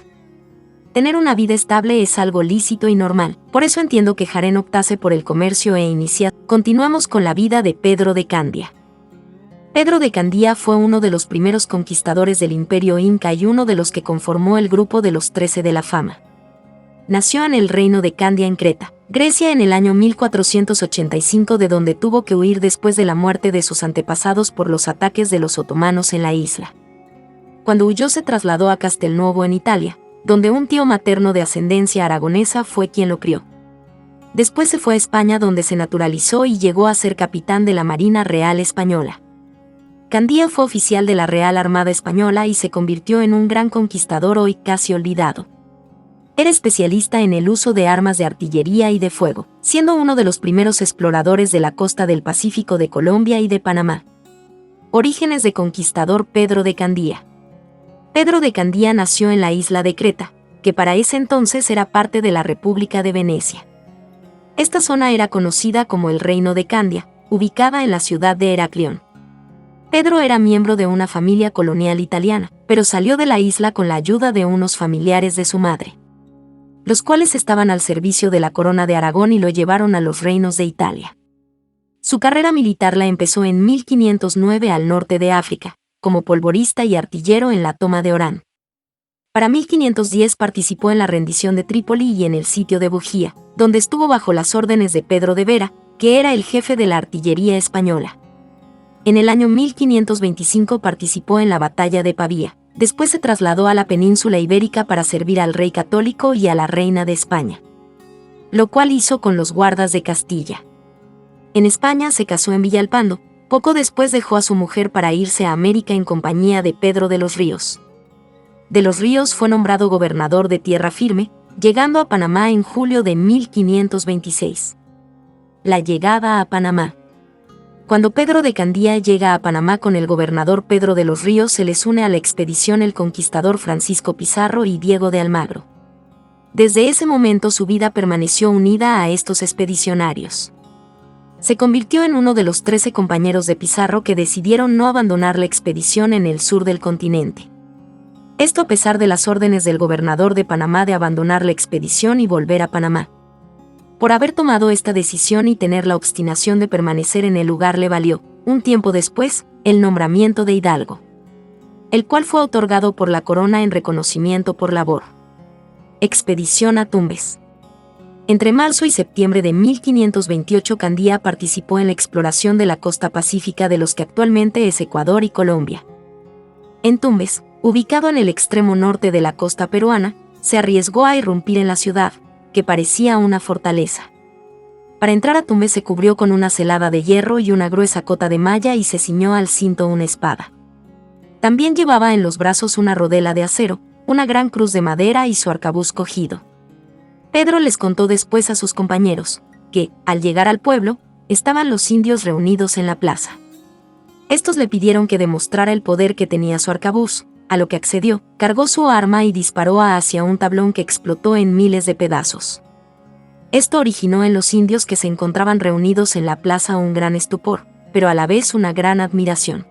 Tener una vida estable es algo lícito y normal, por eso entiendo que Jarén optase por el comercio e iniciar. Continuamos con la vida de Pedro de Candia. Pedro de Candía fue uno de los primeros conquistadores del Imperio Inca y uno de los que conformó el grupo de los 13 de la fama. Nació en el reino de Candia en Creta, Grecia en el año 1485, de donde tuvo que huir después de la muerte de sus antepasados por los ataques de los otomanos en la isla. Cuando huyó se trasladó a Castelnuovo en Italia, donde un tío materno de ascendencia aragonesa fue quien lo crió. Después se fue a España donde se naturalizó y llegó a ser capitán de la Marina Real Española. Candía fue oficial de la Real Armada Española y se convirtió en un gran conquistador hoy casi olvidado. Era especialista en el uso de armas de artillería y de fuego, siendo uno de los primeros exploradores de la costa del Pacífico de Colombia y de Panamá. Orígenes de conquistador Pedro de Candía. Pedro de Candía nació en la isla de Creta, que para ese entonces era parte de la República de Venecia. Esta zona era conocida como el Reino de Candia, ubicada en la ciudad de Heraclión. Pedro era miembro de una familia colonial italiana, pero salió de la isla con la ayuda de unos familiares de su madre, los cuales estaban al servicio de la corona de Aragón y lo llevaron a los reinos de Italia. Su carrera militar la empezó en 1509 al norte de África, como polvorista y artillero en la toma de Orán. Para 1510 participó en la rendición de Trípoli y en el sitio de Bujía, donde estuvo bajo las órdenes de Pedro de Vera, que era el jefe de la artillería española. En el año 1525 participó en la batalla de Pavía. Después se trasladó a la península ibérica para servir al rey católico y a la reina de España, lo cual hizo con los guardas de Castilla. En España se casó en Villalpando, poco después dejó a su mujer para irse a América en compañía de Pedro de los Ríos. De los Ríos fue nombrado gobernador de Tierra Firme, llegando a Panamá en julio de 1526. La llegada a Panamá. Cuando Pedro de Candía llega a Panamá con el gobernador Pedro de los Ríos, se les une a la expedición el conquistador Francisco Pizarro y Diego de Almagro. Desde ese momento su vida permaneció unida a estos expedicionarios. Se convirtió en uno de los 13 compañeros de Pizarro que decidieron no abandonar la expedición en el sur del continente. Esto a pesar de las órdenes del gobernador de Panamá de abandonar la expedición y volver a Panamá. Por haber tomado esta decisión y tener la obstinación de permanecer en el lugar le valió, un tiempo después, el nombramiento de hidalgo, el cual fue otorgado por la corona en reconocimiento por labor. Expedición a Tumbes. Entre marzo y septiembre de 1528 Candía participó en la exploración de la costa pacífica de los que actualmente es Ecuador y Colombia. En Tumbes, ubicado en el extremo norte de la costa peruana, se arriesgó a irrumpir en la ciudad, que parecía una fortaleza. Para entrar a Tumbes se cubrió con una celada de hierro y una gruesa cota de malla y se ciñó al cinto una espada. También llevaba en los brazos una rodela de acero, una gran cruz de madera y su arcabuz cogido. Pedro les contó después a sus compañeros, que, al llegar al pueblo, estaban los indios reunidos en la plaza. Estos le pidieron que demostrara el poder que tenía su arcabuz, a lo que accedió, cargó su arma y disparó hacia un tablón que explotó en miles de pedazos. Esto originó en los indios que se encontraban reunidos en la plaza un gran estupor, pero a la vez una gran admiración.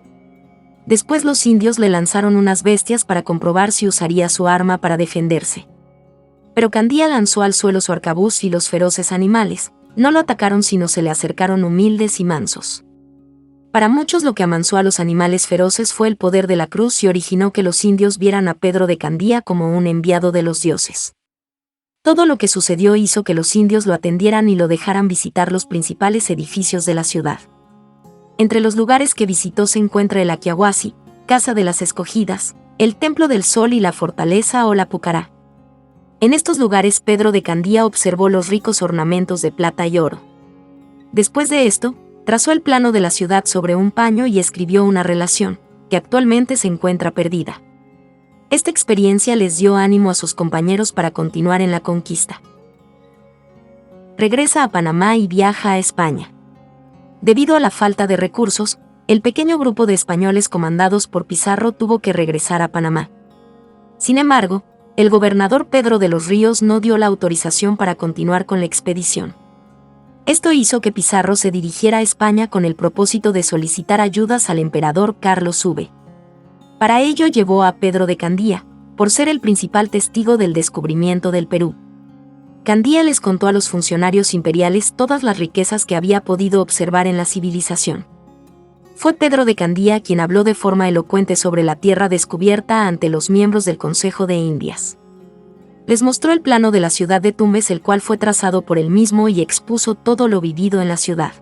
Después los indios le lanzaron unas bestias para comprobar si usaría su arma para defenderse. Pero Candía lanzó al suelo su arcabuz y los feroces animales no lo atacaron sino se le acercaron humildes y mansos. Para muchos lo que amansó a los animales feroces fue el poder de la cruz y originó que los indios vieran a Pedro de Candía como un enviado de los dioses. Todo lo que sucedió hizo que los indios lo atendieran y lo dejaran visitar los principales edificios de la ciudad. Entre los lugares que visitó se encuentra el Aquiahuasi, Casa de las Escogidas, el Templo del Sol y la Fortaleza o la Pucará. En estos lugares Pedro de Candía observó los ricos ornamentos de plata y oro. Después de esto, trazó el plano de la ciudad sobre un paño y escribió una relación, que actualmente se encuentra perdida. Esta experiencia les dio ánimo a sus compañeros para continuar en la conquista. Regresa a Panamá y viaja a España. Debido a la falta de recursos, el pequeño grupo de españoles comandados por Pizarro tuvo que regresar a Panamá. Sin embargo, el gobernador Pedro de los Ríos no dio la autorización para continuar con la expedición. Esto hizo que Pizarro se dirigiera a España con el propósito de solicitar ayudas al emperador Carlos V. Para ello llevó a Pedro de Candía, por ser el principal testigo del descubrimiento del Perú. Candía les contó a los funcionarios imperiales todas las riquezas que había podido observar en la civilización. Fue Pedro de Candía quien habló de forma elocuente sobre la tierra descubierta ante los miembros del Consejo de Indias. Les mostró el plano de la ciudad de Tumbes, el cual fue trazado por él mismo y expuso todo lo vivido en la ciudad.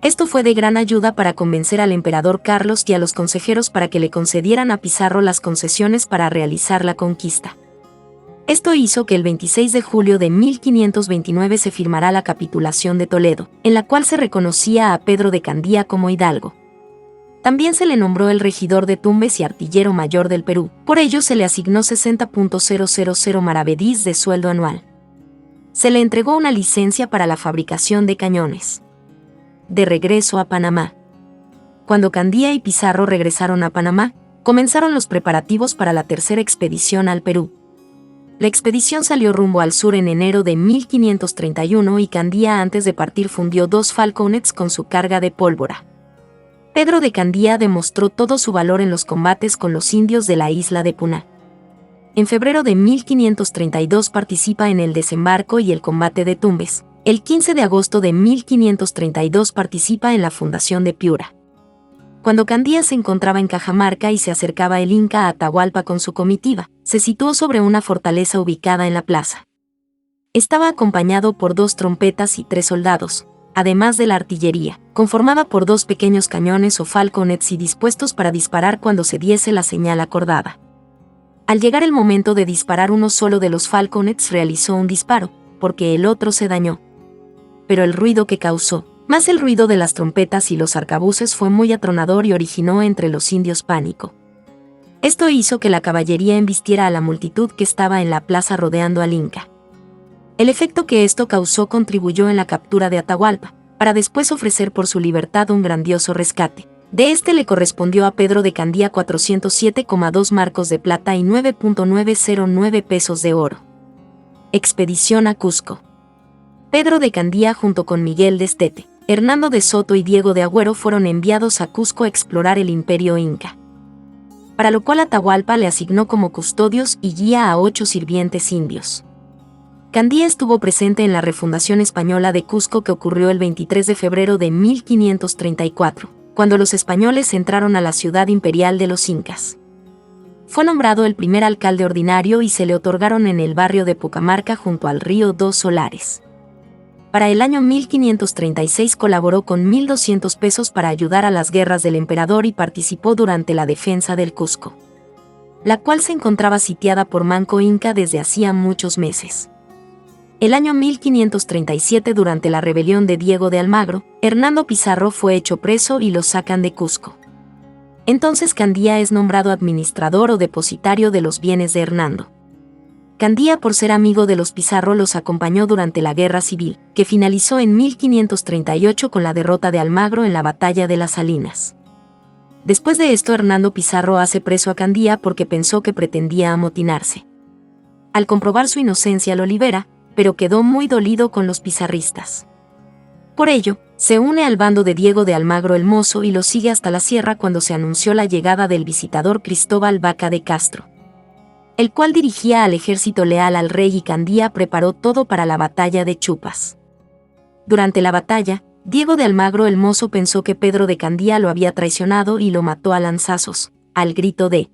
Esto fue de gran ayuda para convencer al emperador Carlos y a los consejeros para que le concedieran a Pizarro las concesiones para realizar la conquista. Esto hizo que el 26 de julio de 1529 se firmara la capitulación de Toledo, en la cual se reconocía a Pedro de Candía como hidalgo. También se le nombró el regidor de Tumbes y artillero mayor del Perú. Por ello se le asignó 60.000 maravedís de sueldo anual. Se le entregó una licencia para la fabricación de cañones. De regreso a Panamá. Cuando Candía y Pizarro regresaron a Panamá, comenzaron los preparativos para la tercera expedición al Perú. La expedición salió rumbo al sur en enero de 1531 y Candía antes de partir fundió 2 falconets con su carga de pólvora. Pedro de Candía demostró todo su valor en los combates con los indios de la isla de Puná. En febrero de 1532 participa en el desembarco y el combate de Tumbes. El 15 de agosto de 1532 participa en la fundación de Piura. Cuando Candía se encontraba en Cajamarca y se acercaba el Inca a Atahualpa con su comitiva, se situó sobre una fortaleza ubicada en la plaza. Estaba acompañado por 2 trompetas y 3 soldados, además de la artillería, conformada por 2 pequeños cañones o falconets y dispuestos para disparar cuando se diese la señal acordada. Al llegar el momento de disparar, uno solo de los falconets realizó un disparo, porque el otro se dañó. Pero el ruido que causó, más el ruido de las trompetas y los arcabuces, fue muy atronador y originó entre los indios pánico. Esto hizo que la caballería embistiera a la multitud que estaba en la plaza rodeando al Inca. El efecto que esto causó contribuyó en la captura de Atahualpa, para después ofrecer por su libertad un grandioso rescate. De este le correspondió a Pedro de Candía 407,2 marcos de plata y 9.909 pesos de oro. Expedición a Cusco. Pedro de Candía junto con Miguel de Estete, Hernando de Soto y Diego de Agüero fueron enviados a Cusco a explorar el imperio inca. Para lo cual Atahualpa le asignó como custodios y guía a 8 sirvientes indios. Candía estuvo presente en la refundación española de Cusco que ocurrió el 23 de febrero de 1534, cuando los españoles entraron a la ciudad imperial de los incas. Fue nombrado el primer alcalde ordinario y se le otorgaron en el barrio de Pucamarca junto al río 2 solares. Para el año 1536 colaboró con 1.200 pesos para ayudar a las guerras del emperador y participó durante la defensa del Cusco, la cual se encontraba sitiada por Manco Inca desde hacía muchos meses. El año 1537, durante la rebelión de Diego de Almagro, Hernando Pizarro fue hecho preso y lo sacan de Cusco. Entonces Candía es nombrado administrador o depositario de los bienes de Hernando. Candía, por ser amigo de los Pizarro, los acompañó durante la Guerra Civil, que finalizó en 1538 con la derrota de Almagro en la Batalla de las Salinas. Después de esto, Hernando Pizarro hace preso a Candía porque pensó que pretendía amotinarse. Al comprobar su inocencia lo libera, pero quedó muy dolido con los pizarristas. Por ello, se une al bando de Diego de Almagro el Mozo y lo sigue hasta la sierra cuando se anunció la llegada del visitador Cristóbal Vaca de Castro, el cual dirigía al ejército leal al rey, y Candía preparó todo para la batalla de Chupas. Durante la batalla, Diego de Almagro el Mozo pensó que Pedro de Candía lo había traicionado y lo mató a lanzazos, al grito de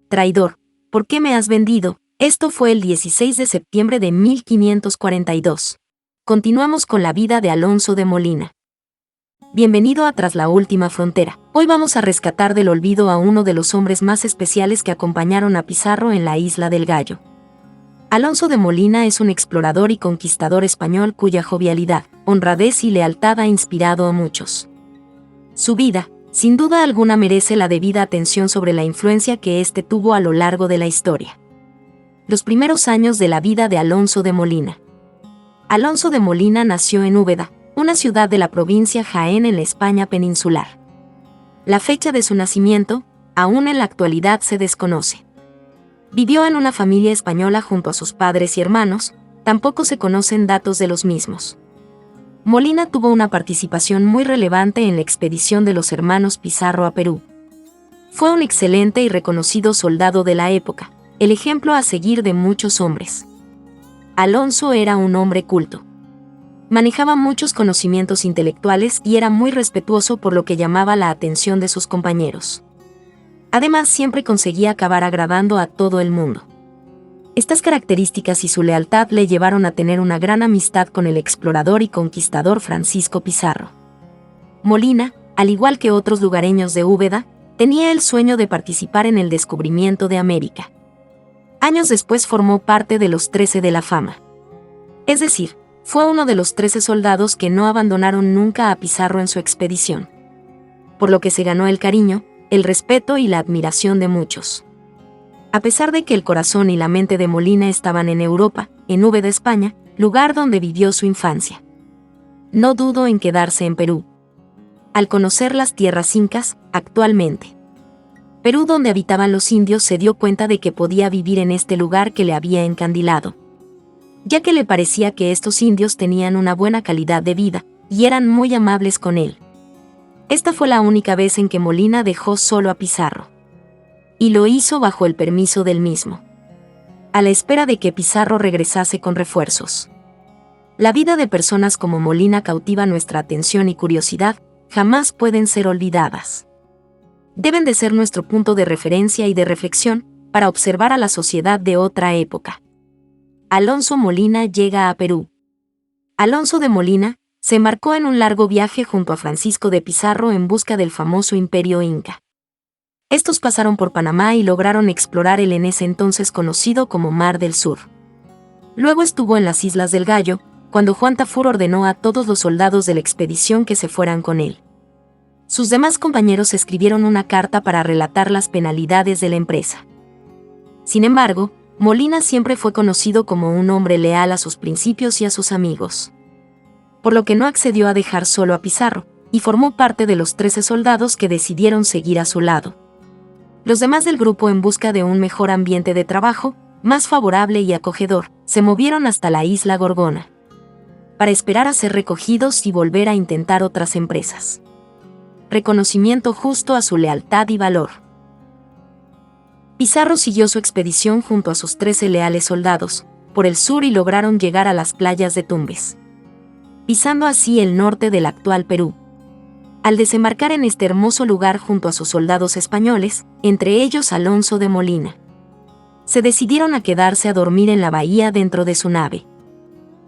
«Traidor, ¿por qué me has vendido?». Esto fue el 16 de septiembre de 1542. Continuamos con la vida de Alonso de Molina. Bienvenido a Tras la Última Frontera. Hoy vamos a rescatar del olvido a uno de los hombres más especiales que acompañaron a Pizarro en la Isla del Gallo. Alonso de Molina es un explorador y conquistador español cuya jovialidad, honradez y lealtad ha inspirado a muchos. Su vida, sin duda alguna, merece la debida atención sobre la influencia que éste tuvo a lo largo de la historia. Los primeros años de la vida de Alonso de Molina. Alonso de Molina nació en Úbeda, una ciudad de la provincia Jaén en la España peninsular. La fecha de su nacimiento, aún en la actualidad, se desconoce. Vivió en una familia española junto a sus padres y hermanos, tampoco se conocen datos de los mismos. Molina tuvo una participación muy relevante en la expedición de los hermanos Pizarro a Perú. Fue un excelente y reconocido soldado de la época, el ejemplo a seguir de muchos hombres. Alonso era un hombre culto. Manejaba muchos conocimientos intelectuales y era muy respetuoso, por lo que llamaba la atención de sus compañeros. Además, siempre conseguía acabar agradando a todo el mundo. Estas características y su lealtad le llevaron a tener una gran amistad con el explorador y conquistador Francisco Pizarro. Molina, al igual que otros lugareños de Úbeda, tenía el sueño de participar en el descubrimiento de América. Años después formó parte de los 13 de la Fama. Es decir, fue uno de los 13 soldados que no abandonaron nunca a Pizarro en su expedición, por lo que se ganó el cariño, el respeto y la admiración de muchos. A pesar de que el corazón y la mente de Molina estaban en Europa, en Úbeda, España, lugar donde vivió su infancia, no dudó en quedarse en Perú. Al conocer las tierras incas, actualmente Perú, donde habitaban los indios, se dio cuenta de que podía vivir en este lugar que le había encandilado, ya que le parecía que estos indios tenían una buena calidad de vida y eran muy amables con él. Esta fue la única vez en que Molina dejó solo a Pizarro, y lo hizo bajo el permiso del mismo, a la espera de que Pizarro regresase con refuerzos. La vida de personas como Molina cautiva nuestra atención y curiosidad, jamás pueden ser olvidadas. Deben de ser nuestro punto de referencia y de reflexión para observar a la sociedad de otra época. Alonso Molina llega a Perú. Alonso de Molina se embarcó en un largo viaje junto a Francisco de Pizarro en busca del famoso imperio inca. Estos pasaron por Panamá y lograron explorar el en ese entonces conocido como Mar del Sur. Luego estuvo en las Islas del Gallo, cuando Juan Tafur ordenó a todos los soldados de la expedición que se fueran con él. Sus demás compañeros escribieron una carta para relatar las penalidades de la empresa. Sin embargo, Molina siempre fue conocido como un hombre leal a sus principios y a sus amigos, por lo que no accedió a dejar solo a Pizarro, y formó parte de los 13 soldados que decidieron seguir a su lado. Los demás del grupo, en busca de un mejor ambiente de trabajo, más favorable y acogedor, se movieron hasta la isla Gorgona, para esperar a ser recogidos y volver a intentar otras empresas. Reconocimiento justo a su lealtad y valor. Pizarro siguió su expedición junto a sus 13 leales soldados, por el sur, y lograron llegar a las playas de Tumbes, pisando así el norte del actual Perú. Al desembarcar en este hermoso lugar junto a sus soldados españoles, entre ellos Alonso de Molina, se decidieron a quedarse a dormir en la bahía dentro de su nave.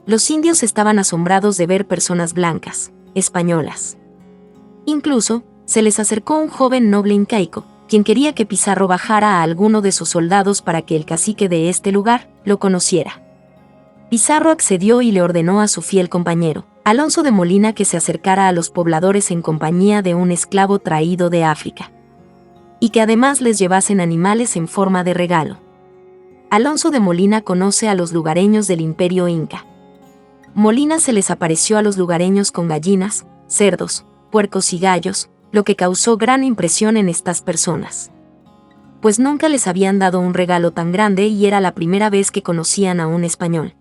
Los indios estaban asombrados de ver personas blancas, españolas. Incluso, se les acercó un joven noble incaico, quien quería que Pizarro bajara a alguno de sus soldados para que el cacique de este lugar lo conociera. Pizarro accedió y le ordenó a su fiel compañero, Alonso de Molina, que se acercara a los pobladores en compañía de un esclavo traído de África, y que además les llevasen animales en forma de regalo. Alonso de Molina conoce a los lugareños del Imperio Inca. Molina se les apareció a los lugareños con gallinas, cerdos, puercos y gallos, lo que causó gran impresión en estas personas, pues nunca les habían dado un regalo tan grande y era la primera vez que conocían a un español.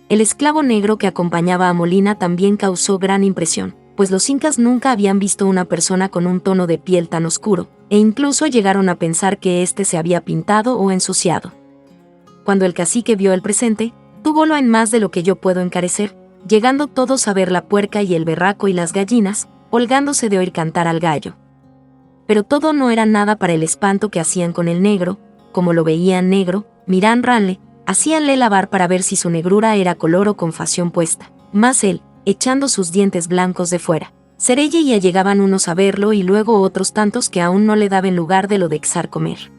El esclavo negro que acompañaba a Molina también causó gran impresión, pues los incas nunca habían visto una persona con un tono de piel tan oscuro, e incluso llegaron a pensar que éste se había pintado o ensuciado. Cuando el cacique vio el presente, túvolo en más de lo que yo puedo encarecer, llegando todos a ver la puerca y el berraco y las gallinas, holgándose de oír cantar al gallo. Pero todo no era nada para el espanto que hacían con el negro, como lo veían negro, miránranle, hacíanle lavar para ver si su negrura era color o con facción puesta, más él, echando sus dientes blancos de fuera. Serelle y allegaban unos a verlo y luego otros tantos que aún no le daban lugar de lo de exar comer.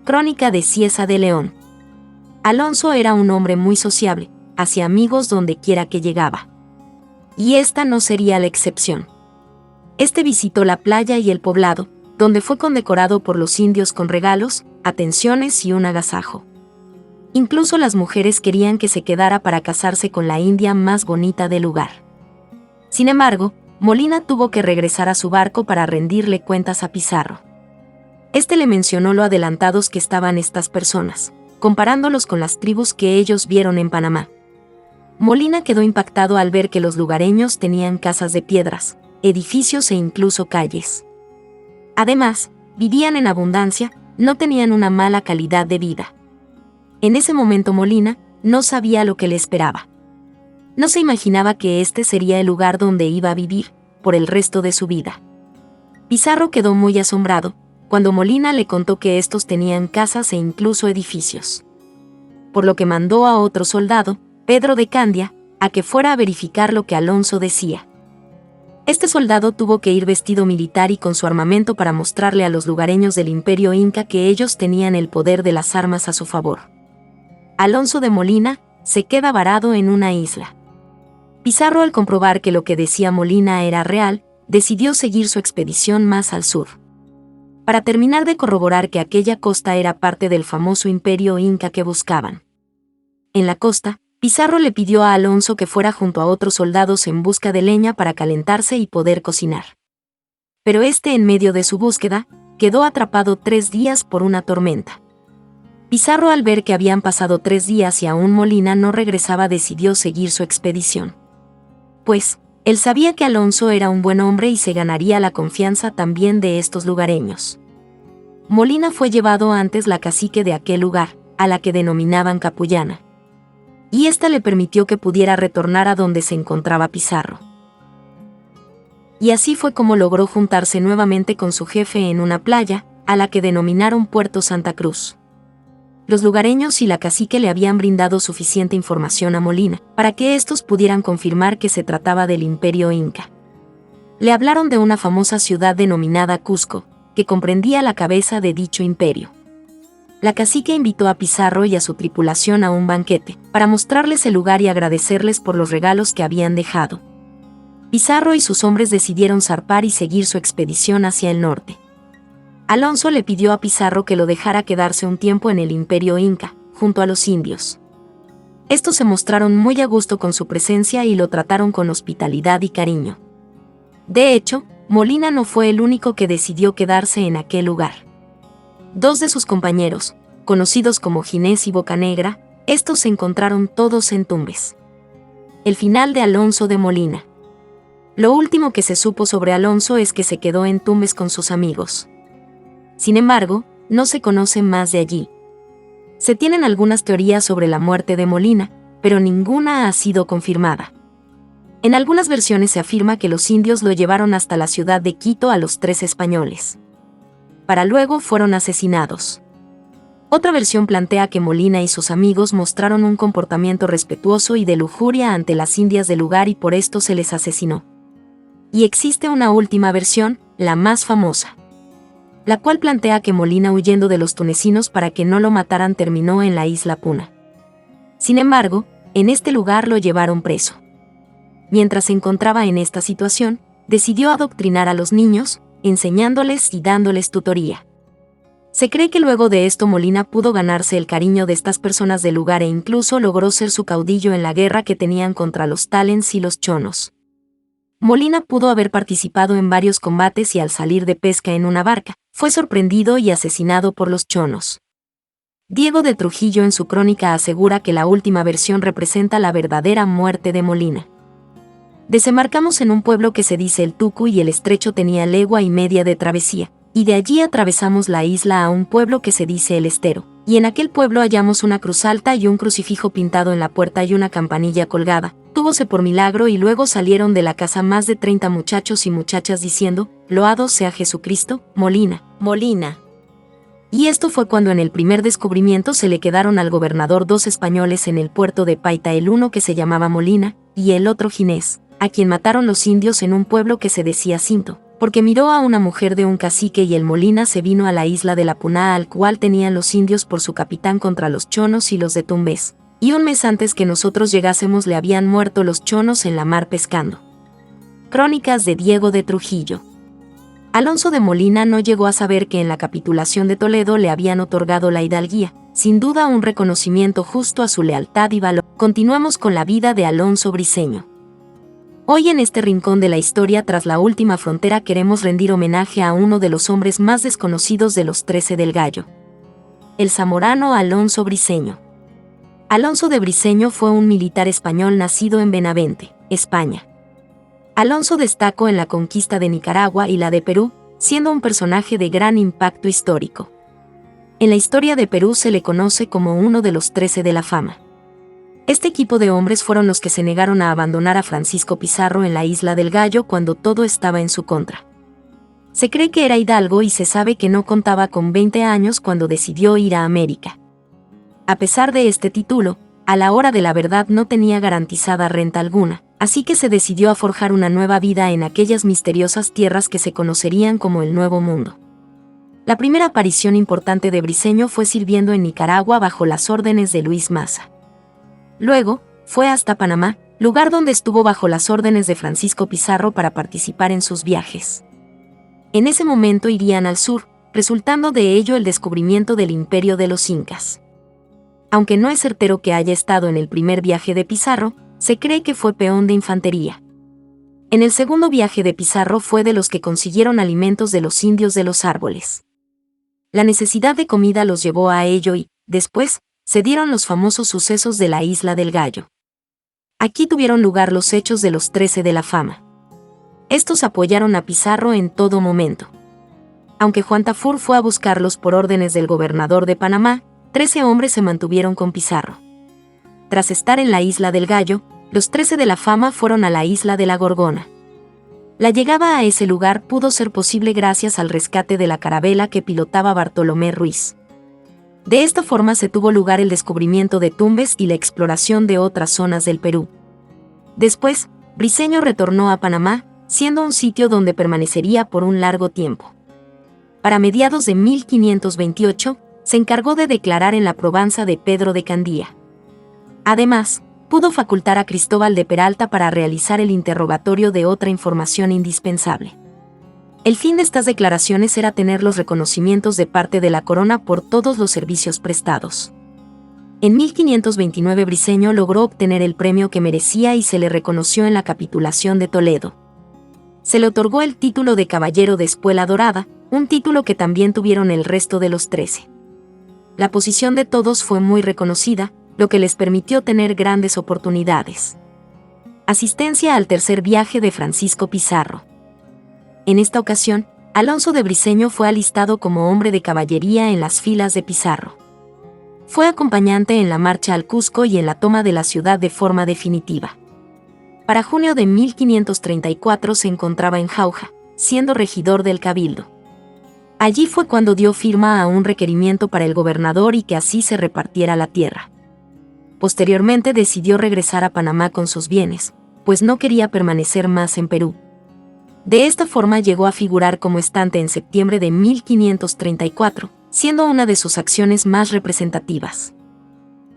Crónica de Cieza de León. Alonso era un hombre muy sociable, hacía amigos donde quiera que llegaba. Y esta no sería la excepción. Este visitó la playa y el poblado, donde fue condecorado por los indios con regalos, atenciones y un agasajo. Incluso las mujeres querían que se quedara para casarse con la india más bonita del lugar. Sin embargo, Molina tuvo que regresar a su barco para rendirle cuentas a Pizarro. Este le mencionó lo adelantados que estaban estas personas, comparándolos con las tribus que ellos vieron en Panamá. Molina quedó impactado al ver que los lugareños tenían casas de piedras, edificios e incluso calles. Además, vivían en abundancia, no tenían una mala calidad de vida. En ese momento Molina no sabía lo que le esperaba. No se imaginaba que este sería el lugar donde iba a vivir por el resto de su vida. Pizarro quedó muy asombrado cuando Molina le contó que estos tenían casas e incluso edificios. Por lo que mandó a otro soldado, Pedro de Candia, a que fuera a verificar lo que Alonso decía. Este soldado tuvo que ir vestido militar y con su armamento para mostrarle a los lugareños del Imperio Inca que ellos tenían el poder de las armas a su favor. Alonso de Molina se queda varado en una isla. Pizarro, al comprobar que lo que decía Molina era real, decidió seguir su expedición más al sur, para terminar de corroborar que aquella costa era parte del famoso Imperio Inca que buscaban. En la costa, Pizarro le pidió a Alonso que fuera junto a otros soldados en busca de leña para calentarse y poder cocinar. Pero este, en medio de su búsqueda, quedó atrapado 3 días por una tormenta. Pizarro, al ver que habían pasado 3 días y aún Molina no regresaba, decidió seguir su expedición. Pues, él sabía que Alonso era un buen hombre y se ganaría la confianza también de estos lugareños. Molina fue llevado antes la cacique de aquel lugar, a la que denominaban Capullana, y ésta le permitió que pudiera retornar a donde se encontraba Pizarro. Y así fue como logró juntarse nuevamente con su jefe en una playa, a la que denominaron Puerto Santa Cruz. Los lugareños y la cacique le habían brindado suficiente información a Molina para que estos pudieran confirmar que se trataba del Imperio Inca. Le hablaron de una famosa ciudad denominada Cusco, que comprendía la cabeza de dicho imperio. La cacique invitó a Pizarro y a su tripulación a un banquete, para mostrarles el lugar y agradecerles por los regalos que habían dejado. Pizarro y sus hombres decidieron zarpar y seguir su expedición hacia el norte. Alonso le pidió a Pizarro que lo dejara quedarse un tiempo en el Imperio Inca, junto a los indios. Estos se mostraron muy a gusto con su presencia y lo trataron con hospitalidad y cariño. De hecho, Molina no fue el único que decidió quedarse en aquel lugar. 2 de sus compañeros, conocidos como Ginés y Bocanegra, estos se encontraron todos en Tumbes. El final de Alonso de Molina. Lo último que se supo sobre Alonso es que se quedó en Tumbes con sus amigos. Sin embargo, no se conoce más de allí. Se tienen algunas teorías sobre la muerte de Molina, pero ninguna ha sido confirmada. En algunas versiones se afirma que los indios lo llevaron hasta la ciudad de Quito a los 3 españoles. Para luego fueron asesinados. Otra versión plantea que Molina y sus amigos mostraron un comportamiento respetuoso y de lujuria ante las indias del lugar y por esto se les asesinó. Y existe una última versión, la más famosa, la cual plantea que Molina, huyendo de los tunecinos para que no lo mataran, terminó en la isla Puna. Sin embargo, en este lugar lo llevaron preso. Mientras se encontraba en esta situación, decidió adoctrinar a los niños, enseñándoles y dándoles tutoría. Se cree que luego de esto Molina pudo ganarse el cariño de estas personas del lugar e incluso logró ser su caudillo en la guerra que tenían contra los talents y los chonos. Molina pudo haber participado en varios combates y al salir de pesca en una barca, fue sorprendido y asesinado por los chonos. Diego de Trujillo en su crónica asegura que la última versión representa la verdadera muerte de Molina. Desembarcamos en un pueblo que se dice el Tucu y el estrecho tenía legua y media de travesía, y de allí atravesamos la isla a un pueblo que se dice el Estero, y en aquel pueblo hallamos una cruz alta y un crucifijo pintado en la puerta y una campanilla colgada. Túvose por milagro y luego salieron de la casa más de 30 muchachos y muchachas diciendo, «Loado sea Jesucristo, Molina, Molina». Y esto fue cuando en el primer descubrimiento se le quedaron al gobernador 2 españoles en el puerto de Paita, el uno que se llamaba Molina, y el otro Ginés, a quien mataron los indios en un pueblo que se decía Cinto, porque miró a una mujer de un cacique y el Molina se vino a la isla de la Puná al cual tenían los indios por su capitán contra los chonos y los de Tumbes, y un mes antes que nosotros llegásemos le habían muerto los chonos en la mar pescando. Crónicas de Diego de Trujillo. Alonso de Molina no llegó a saber que en la capitulación de Toledo le habían otorgado la hidalguía, sin duda un reconocimiento justo a su lealtad y valor. Continuamos con la vida de Alonso Briceño. Hoy en este rincón de la historia tras la última frontera queremos rendir homenaje a uno de los hombres más desconocidos de los 13 del Gallo. El zamorano Alonso Briceño. Alonso de Briceño fue un militar español nacido en Benavente, España. Alonso destacó en la conquista de Nicaragua y la de Perú, siendo un personaje de gran impacto histórico. En la historia de Perú se le conoce como uno de los 13 de la fama. Este equipo de hombres fueron los que se negaron a abandonar a Francisco Pizarro en la Isla del Gallo cuando todo estaba en su contra. Se cree que era hidalgo y se sabe que no contaba con 20 años cuando decidió ir a América. A pesar de este título, a la hora de la verdad no tenía garantizada renta alguna, así que se decidió a forjar una nueva vida en aquellas misteriosas tierras que se conocerían como el Nuevo Mundo. La primera aparición importante de Briceño fue sirviendo en Nicaragua bajo las órdenes de Luis Maza. Luego, fue hasta Panamá, lugar donde estuvo bajo las órdenes de Francisco Pizarro para participar en sus viajes. En ese momento irían al sur, resultando de ello el descubrimiento del imperio de los incas. Aunque no es certero que haya estado en el primer viaje de Pizarro, se cree que fue peón de infantería. En el segundo viaje de Pizarro fue de los que consiguieron alimentos de los indios de los árboles. La necesidad de comida los llevó a ello y, después, se dieron los famosos sucesos de la Isla del Gallo. Aquí tuvieron lugar los hechos de los 13 de la fama. Estos apoyaron a Pizarro en todo momento. Aunque Juan Tafur fue a buscarlos por órdenes del gobernador de Panamá, 13 hombres se mantuvieron con Pizarro. Tras estar en la Isla del Gallo, los 13 de la fama fueron a la Isla de la Gorgona. La llegada a ese lugar pudo ser posible gracias al rescate de la carabela que pilotaba Bartolomé Ruiz. De esta forma se tuvo lugar el descubrimiento de Tumbes y la exploración de otras zonas del Perú. Después, Briceño retornó a Panamá, siendo un sitio donde permanecería por un largo tiempo. Para mediados de 1528, se encargó de declarar en la probanza de Pedro de Candía. Además, pudo facultar a Cristóbal de Peralta para realizar el interrogatorio de otra información indispensable. El fin de estas declaraciones era tener los reconocimientos de parte de la corona por todos los servicios prestados. En 1529 Briceño logró obtener el premio que merecía y se le reconoció en la capitulación de Toledo. Se le otorgó el título de Caballero de Espuela Dorada, un título que también tuvieron el resto de los 13. La posición de todos fue muy reconocida, lo que les permitió tener grandes oportunidades. Asistencia al tercer viaje de Francisco Pizarro. En esta ocasión, Alonso de Briceño fue alistado como hombre de caballería en las filas de Pizarro. Fue acompañante en la marcha al Cusco y en la toma de la ciudad de forma definitiva. Para junio de 1534 se encontraba en Jauja, siendo regidor del Cabildo. Allí fue cuando dio firma a un requerimiento para el gobernador y que así se repartiera la tierra. Posteriormente decidió regresar a Panamá con sus bienes, pues no quería permanecer más en Perú. De esta forma llegó a figurar como estante en septiembre de 1534, siendo una de sus acciones más representativas.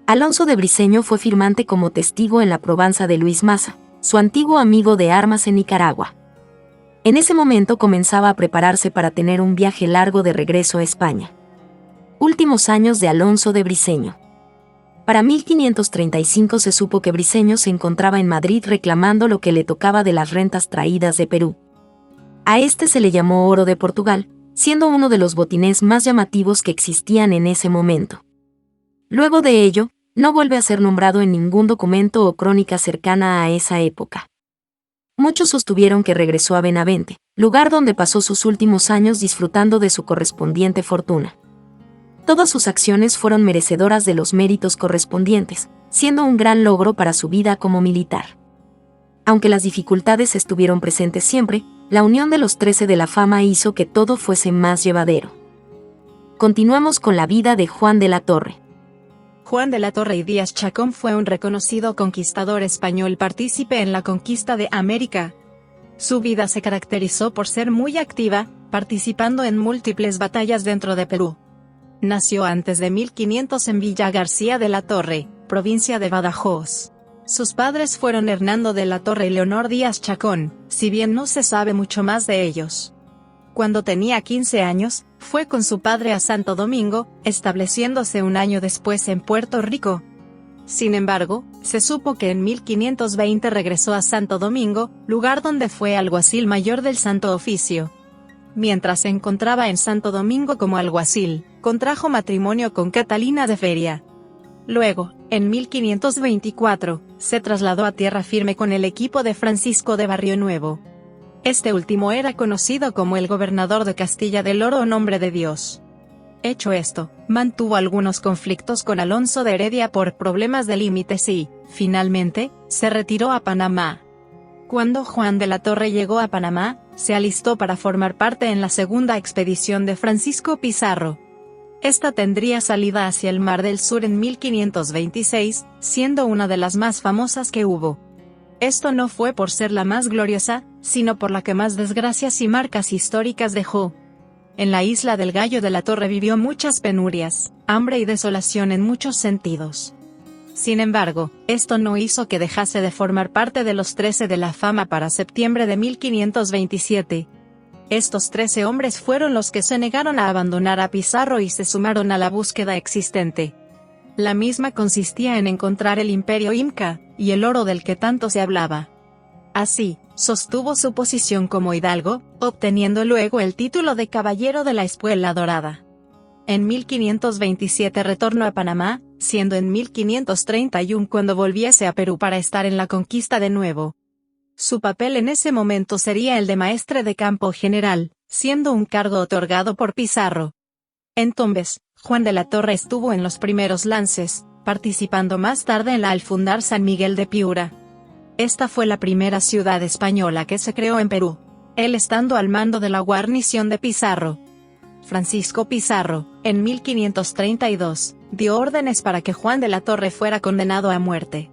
Alonso de Briceño fue firmante como testigo en la probanza de Luis Maza, su antiguo amigo de armas en Nicaragua. En ese momento comenzaba a prepararse para tener un viaje largo de regreso a España. Últimos años de Alonso de Briceño. Para 1535 se supo que Briceño se encontraba en Madrid reclamando lo que le tocaba de las rentas traídas de Perú. A este se le llamó oro de Portugal, siendo uno de los botines más llamativos que existían en ese momento. Luego de ello, no vuelve a ser nombrado en ningún documento o crónica cercana a esa época. Muchos sostuvieron que regresó a Benavente, lugar donde pasó sus últimos años disfrutando de su correspondiente fortuna. Todas sus acciones fueron merecedoras de los méritos correspondientes, siendo un gran logro para su vida como militar. Aunque las dificultades estuvieron presentes siempre, la unión de los 13 de la Fama hizo que todo fuese más llevadero. Continuamos con la vida de Juan de la Torre. Juan de la Torre y Díaz Chacón fue un reconocido conquistador español partícipe en la conquista de América. Su vida se caracterizó por ser muy activa, participando en múltiples batallas dentro de Perú. Nació antes de 1500 en Villa García de la Torre, provincia de Badajoz. Sus padres fueron Hernando de la Torre y Leonor Díaz Chacón, si bien no se sabe mucho más de ellos. Cuando tenía 15 años, fue con su padre a Santo Domingo, estableciéndose un año después en Puerto Rico. Sin embargo, se supo que en 1520 regresó a Santo Domingo, lugar donde fue alguacil mayor del Santo Oficio. Mientras se encontraba en Santo Domingo como alguacil, contrajo matrimonio con Catalina de Feria. Luego, en 1524, se trasladó a tierra firme con el equipo de Francisco de Barrio Nuevo. Este último era conocido como el gobernador de Castilla del Oro o Nombre de Dios. Hecho esto, mantuvo algunos conflictos con Alonso de Heredia por problemas de límites y, finalmente, se retiró a Panamá. Cuando Juan de la Torre llegó a Panamá, se alistó para formar parte en la segunda expedición de Francisco Pizarro. Esta tendría salida hacia el Mar del Sur en 1526, siendo una de las más famosas que hubo. Esto no fue por ser la más gloriosa, sino por la que más desgracias y marcas históricas dejó. En la isla del Gallo de la Torre vivió muchas penurias, hambre y desolación en muchos sentidos. Sin embargo, esto no hizo que dejase de formar parte de los 13 de la Fama para septiembre de 1527. Estos 13 hombres fueron los que se negaron a abandonar a Pizarro y se sumaron a la búsqueda existente. La misma consistía en encontrar el imperio Inca, y el oro del que tanto se hablaba. Así, sostuvo su posición como hidalgo, obteniendo luego el título de Caballero de la Espuela Dorada. En 1527 retornó a Panamá, siendo en 1531 cuando volviese a Perú para estar en la conquista de nuevo. Su papel en ese momento sería el de maestre de campo general, siendo un cargo otorgado por Pizarro. Entonces, Juan de la Torre estuvo en los primeros lances, participando más tarde en la al fundar San Miguel de Piura. Esta fue la primera ciudad española que se creó en Perú, él estando al mando de la guarnición de Pizarro. Francisco Pizarro, en 1532, dio órdenes para que Juan de la Torre fuera condenado a muerte.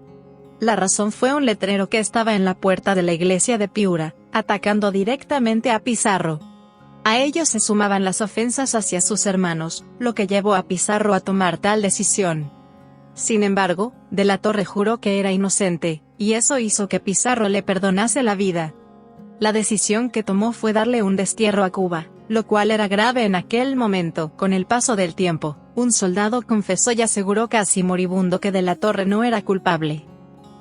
La razón fue un letrero que estaba en la puerta de la iglesia de Piura, atacando directamente a Pizarro. A ellos se sumaban las ofensas hacia sus hermanos, lo que llevó a Pizarro a tomar tal decisión. Sin embargo, de la Torre juró que era inocente, y eso hizo que Pizarro le perdonase la vida. La decisión que tomó fue darle un destierro a Cuba, lo cual era grave en aquel momento. Con el paso del tiempo, un soldado confesó y aseguró casi moribundo que de la Torre no era culpable.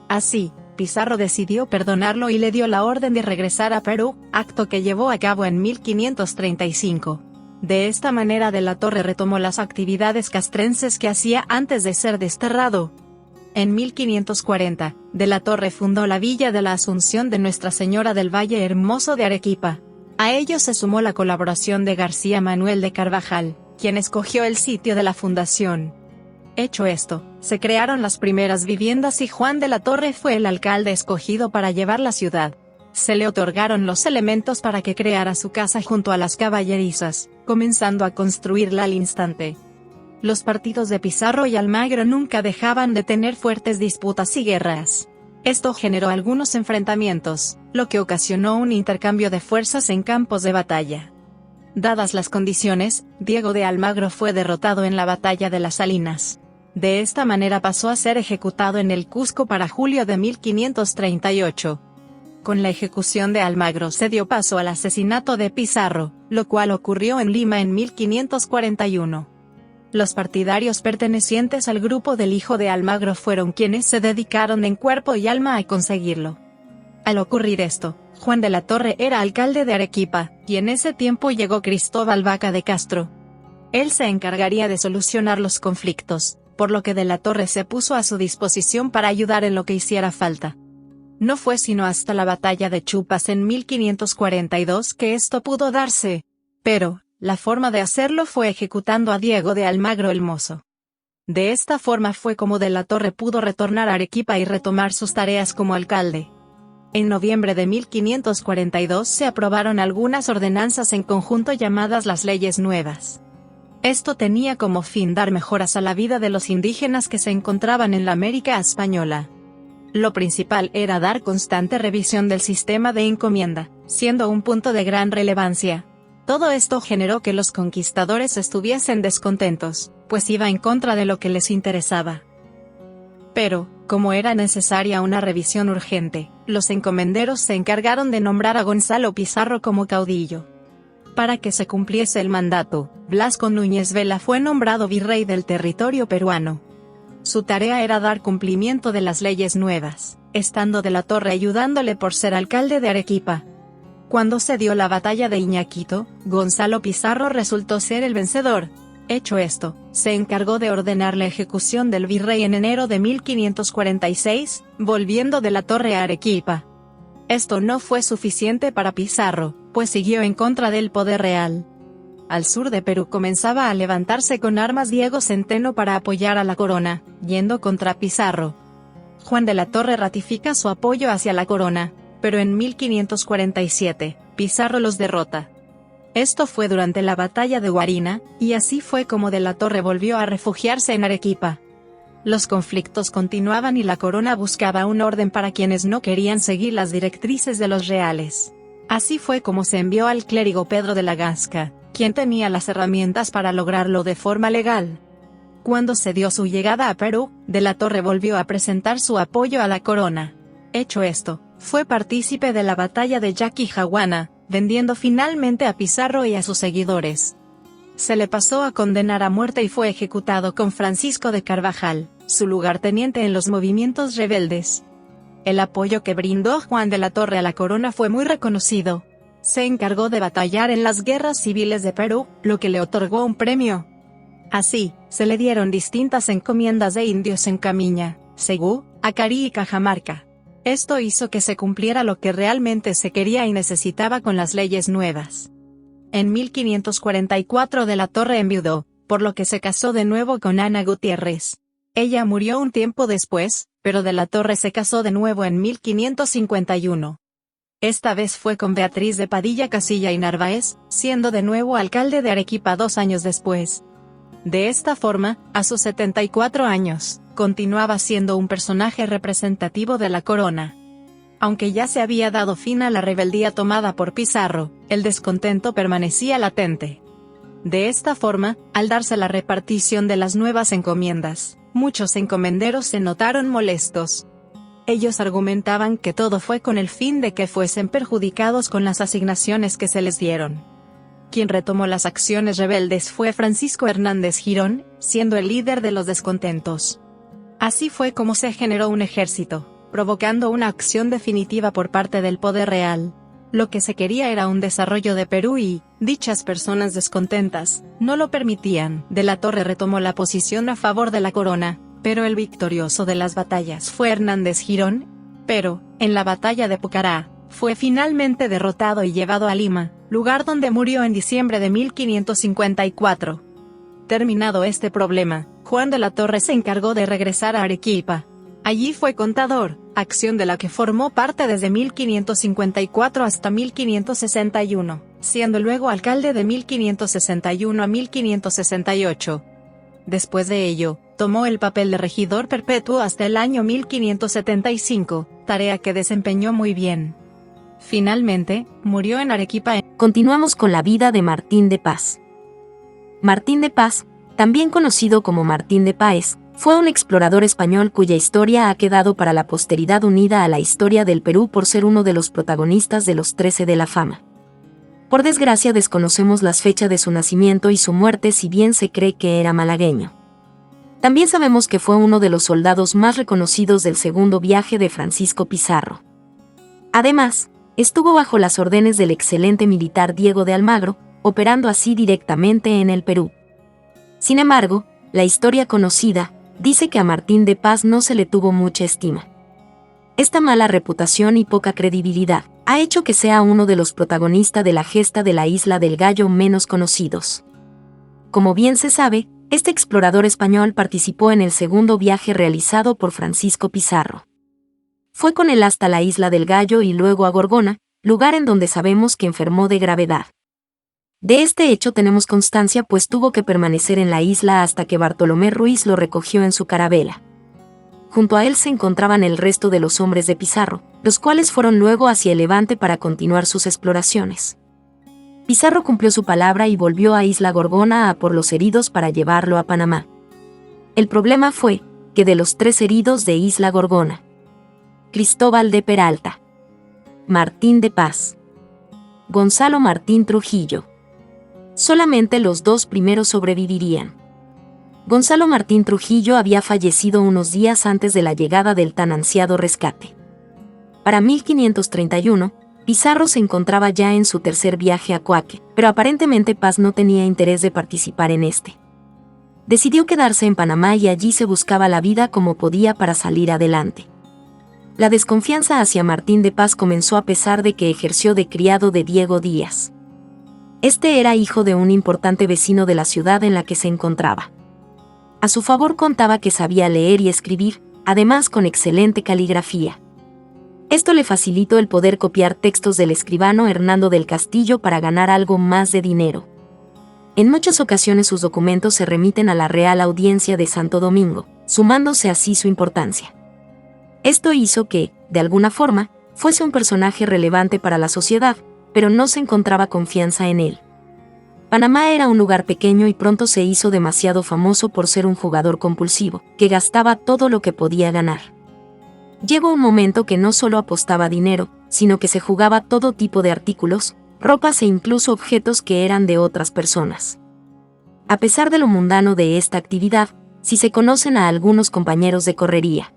Así, Pizarro decidió perdonarlo y le dio la orden de regresar a Perú, acto que llevó a cabo en 1535. De esta manera de la Torre retomó las actividades castrenses que hacía antes de ser desterrado. En 1540, de la Torre fundó la Villa de la Asunción de Nuestra Señora del Valle Hermoso de Arequipa. A ello se sumó la colaboración de García Manuel de Carvajal, quien escogió el sitio de la fundación. Hecho esto, se crearon las primeras viviendas y Juan de la Torre fue el alcalde escogido para llevar la ciudad. Se le otorgaron los elementos para que creara su casa junto a las caballerizas, comenzando a construirla al instante. Los partidos de Pizarro y Almagro nunca dejaban de tener fuertes disputas y guerras. Esto generó algunos enfrentamientos, lo que ocasionó un intercambio de fuerzas en campos de batalla. Dadas las condiciones, Diego de Almagro fue derrotado en la batalla de las Salinas. De esta manera pasó a ser ejecutado en el Cusco para julio de 1538. Con la ejecución de Almagro se dio paso al asesinato de Pizarro, lo cual ocurrió en Lima en 1541. Los partidarios pertenecientes al grupo del hijo de Almagro fueron quienes se dedicaron en cuerpo y alma a conseguirlo. Al ocurrir esto, Juan de la Torre era alcalde de Arequipa, y en ese tiempo llegó Cristóbal Vaca de Castro. Él se encargaría de solucionar los conflictos, por lo que de la Torre se puso a su disposición para ayudar en lo que hiciera falta. No fue sino hasta la batalla de Chupas en 1542 que esto pudo darse, pero la forma de hacerlo fue ejecutando a Diego de Almagro el Mozo. De esta forma fue como de la Torre pudo retornar a Arequipa y retomar sus tareas como alcalde. En noviembre de 1542 se aprobaron algunas ordenanzas en conjunto llamadas las Leyes Nuevas. Esto tenía como fin dar mejoras a la vida de los indígenas que se encontraban en la América española. Lo principal era dar constante revisión del sistema de encomienda, siendo un punto de gran relevancia. Todo esto generó que los conquistadores estuviesen descontentos, pues iba en contra de lo que les interesaba. Pero, como era necesaria una revisión urgente, los encomenderos se encargaron de nombrar a Gonzalo Pizarro como caudillo. Para que se cumpliese el mandato, Blasco Núñez Vela fue nombrado virrey del territorio peruano. Su tarea era dar cumplimiento de las leyes nuevas, estando de la Torre ayudándole por ser alcalde de Arequipa. Cuando se dio la batalla de Iñaquito, Gonzalo Pizarro resultó ser el vencedor. Hecho esto, se encargó de ordenar la ejecución del virrey en enero de 1546, volviendo de la Torre a Arequipa. Esto no fue suficiente para Pizarro, pues siguió en contra del poder real. Al sur de Perú comenzaba a levantarse con armas Diego Centeno para apoyar a la corona, yendo contra Pizarro. Juan de la Torre ratifica su apoyo hacia la corona, pero en 1547, Pizarro los derrota. Esto fue durante la batalla de Guarina, y así fue como de la Torre volvió a refugiarse en Arequipa. Los conflictos continuaban y la corona buscaba un orden para quienes no querían seguir las directrices de los reales. Así fue como se envió al clérigo Pedro de la Gasca, quien tenía las herramientas para lograrlo de forma legal. Cuando se dio su llegada a Perú, de la Torre volvió a presentar su apoyo a la corona. Hecho esto, fue partícipe de la batalla de Yaquijahuana, vendiendo finalmente a Pizarro y a sus seguidores. Se le pasó a condenar a muerte y fue ejecutado con Francisco de Carvajal, su lugarteniente en los movimientos rebeldes. El apoyo que brindó Juan de la Torre a la corona fue muy reconocido. Se encargó de batallar en las guerras civiles de Perú, lo que le otorgó un premio. Así, se le dieron distintas encomiendas de indios en Camiña, Cegú, Acarí y Cajamarca. Esto hizo que se cumpliera lo que realmente se quería y necesitaba con las leyes nuevas. En 1544 de la Torre enviudó, por lo que se casó de nuevo con Ana Gutiérrez. Ella murió un tiempo después, pero de la Torre se casó de nuevo en 1551. Esta vez fue con Beatriz de Padilla Casilla y Narváez, siendo de nuevo alcalde de Arequipa 2 años después. De esta forma, a sus 74 años, continuaba siendo un personaje representativo de la corona. Aunque ya se había dado fin a la rebeldía tomada por Pizarro, el descontento permanecía latente. De esta forma, al darse la repartición de las nuevas encomiendas, muchos encomenderos se notaron molestos. Ellos argumentaban que todo fue con el fin de que fuesen perjudicados con las asignaciones que se les dieron. Quien retomó las acciones rebeldes fue Francisco Hernández Girón, siendo el líder de los descontentos. Así fue como se generó un ejército, provocando una acción definitiva por parte del poder real. Lo que se quería era un desarrollo de Perú y, dichas personas descontentas, no lo permitían. De la Torre retomó la posición a favor de la corona, pero el victorioso de las batallas fue Hernández Girón. Pero, en la batalla de Pucará, fue finalmente derrotado y llevado a Lima, lugar donde murió en diciembre de 1554. Terminado este problema, Juan de la Torre se encargó de regresar a Arequipa. Allí fue contador, acción de la que formó parte desde 1554 hasta 1561, siendo luego alcalde de 1561 a 1568. Después de ello, tomó el papel de regidor perpetuo hasta el año 1575, tarea que desempeñó muy bien. Finalmente, murió en Arequipa. Continuamos con la vida de Martín de Paz. Martín de Paz, también conocido como Martín de Páez, fue un explorador español cuya historia ha quedado para la posteridad unida a la historia del Perú por ser uno de los protagonistas de los 13 de la Fama. Por desgracia desconocemos las fechas de su nacimiento y su muerte, si bien se cree que era malagueño. También sabemos que fue uno de los soldados más reconocidos del segundo viaje de Francisco Pizarro. Además, estuvo bajo las órdenes del excelente militar Diego de Almagro, operando así directamente en el Perú. Sin embargo, la historia conocida dice que a Martín de Paz no se le tuvo mucha estima. Esta mala reputación y poca credibilidad ha hecho que sea uno de los protagonistas de la gesta de la Isla del Gallo menos conocidos. Como bien se sabe, este explorador español participó en el segundo viaje realizado por Francisco Pizarro. Fue con él hasta la Isla del Gallo y luego a Gorgona, lugar en donde sabemos que enfermó de gravedad. De este hecho tenemos constancia, pues tuvo que permanecer en la isla hasta que Bartolomé Ruiz lo recogió en su carabela. Junto a él se encontraban el resto de los hombres de Pizarro, los cuales fueron luego hacia el Levante para continuar sus exploraciones. Pizarro cumplió su palabra y volvió a Isla Gorgona a por los heridos para llevarlo a Panamá. El problema fue que de los 3 heridos de Isla Gorgona, Cristóbal de Peralta, Martín de Paz, Gonzalo Martín Trujillo, solamente los 2 primeros sobrevivirían. Gonzalo Martín Trujillo había fallecido unos días antes de la llegada del tan ansiado rescate. Para 1531, Pizarro se encontraba ya en su tercer viaje a Coaque, pero aparentemente Paz no tenía interés de participar en este. Decidió quedarse en Panamá y allí se buscaba la vida como podía para salir adelante. La desconfianza hacia Martín de Paz comenzó a pesar de que ejerció de criado de Diego Díaz. Este era hijo de un importante vecino de la ciudad en la que se encontraba. A su favor contaba que sabía leer y escribir, además con excelente caligrafía. Esto le facilitó el poder copiar textos del escribano Hernando del Castillo para ganar algo más de dinero. En muchas ocasiones sus documentos se remiten a la Real Audiencia de Santo Domingo, sumándose así su importancia. Esto hizo que, de alguna forma, fuese un personaje relevante para la sociedad, pero no se encontraba confianza en él. Panamá era un lugar pequeño y pronto se hizo demasiado famoso por ser un jugador compulsivo, que gastaba todo lo que podía ganar. Llegó un momento que no solo apostaba dinero, sino que se jugaba todo tipo de artículos, ropas e incluso objetos que eran de otras personas. A pesar de lo mundano de esta actividad, sí se conocen a algunos compañeros de correría.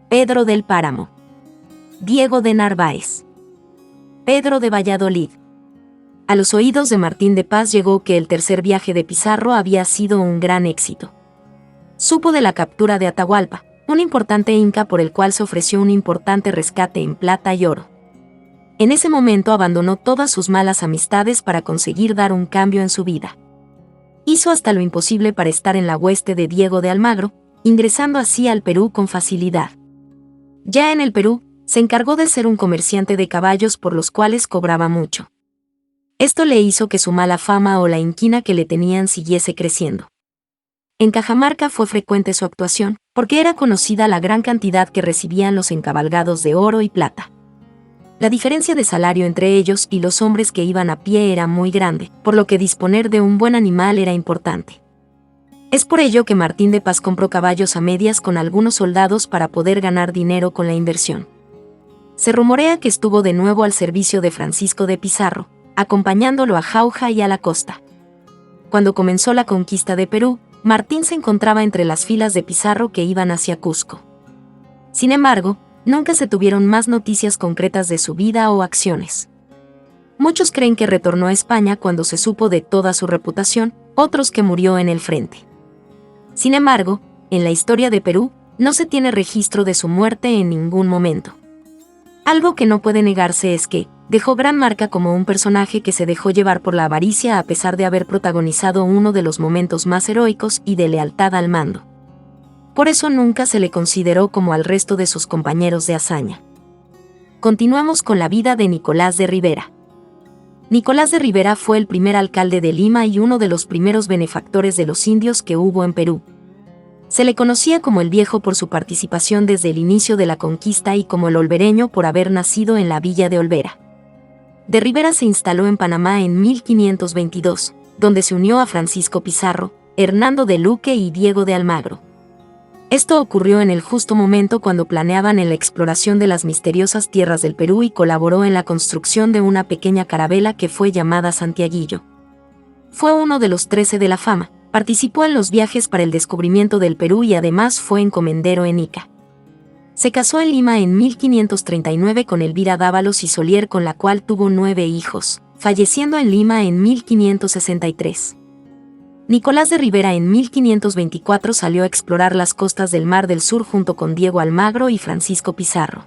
Pedro del Páramo, Diego de Narváez, Pedro de Valladolid. A los oídos de Martín de Paz llegó que el tercer viaje de Pizarro había sido un gran éxito. Supo de la captura de Atahualpa, un importante inca por el cual se ofreció un importante rescate en plata y oro. En ese momento abandonó todas sus malas amistades para conseguir dar un cambio en su vida. Hizo hasta lo imposible para estar en la hueste de Diego de Almagro, ingresando así al Perú con facilidad. Ya en el Perú, se encargó de ser un comerciante de caballos por los cuales cobraba mucho. Esto le hizo que su mala fama o la inquina que le tenían siguiese creciendo. En Cajamarca fue frecuente su actuación, porque era conocida la gran cantidad que recibían los encabalgados de oro y plata. La diferencia de salario entre ellos y los hombres que iban a pie era muy grande, por lo que disponer de un buen animal era importante. Es por ello que Martín de Paz compró caballos a medias con algunos soldados para poder ganar dinero con la inversión. Se rumorea que estuvo de nuevo al servicio de Francisco de Pizarro, acompañándolo a Jauja y a la costa. Cuando comenzó la conquista de Perú, Martín se encontraba entre las filas de Pizarro que iban hacia Cusco. Sin embargo, nunca se tuvieron más noticias concretas de su vida o acciones. Muchos creen que retornó a España cuando se supo de toda su reputación, otros que murió en el frente. Sin embargo, en la historia de Perú, no se tiene registro de su muerte en ningún momento. Algo que no puede negarse es que dejó gran marca como un personaje que se dejó llevar por la avaricia a pesar de haber protagonizado uno de los momentos más heroicos y de lealtad al mando. Por eso nunca se le consideró como al resto de sus compañeros de hazaña. Continuamos con la vida de Nicolás de Rivera. Nicolás de Rivera fue el primer alcalde de Lima y uno de los primeros benefactores de los indios que hubo en Perú. Se le conocía como el Viejo por su participación desde el inicio de la conquista y como el Olvereño por haber nacido en la villa de Olvera. De Rivera se instaló en Panamá en 1522, donde se unió a Francisco Pizarro, Hernando de Luque y Diego de Almagro. Esto ocurrió en el justo momento cuando planeaban en la exploración de las misteriosas tierras del Perú y colaboró en la construcción de una pequeña carabela que fue llamada Santiaguillo. Fue uno de los 13 de la fama, participó en los viajes para el descubrimiento del Perú y además fue encomendero en Ica. Se casó en Lima en 1539 con Elvira Dávalos y Solier, con la cual tuvo 9 hijos, falleciendo en Lima en 1563. Nicolás de Rivera en 1524 salió a explorar las costas del Mar del Sur junto con Diego Almagro y Francisco Pizarro.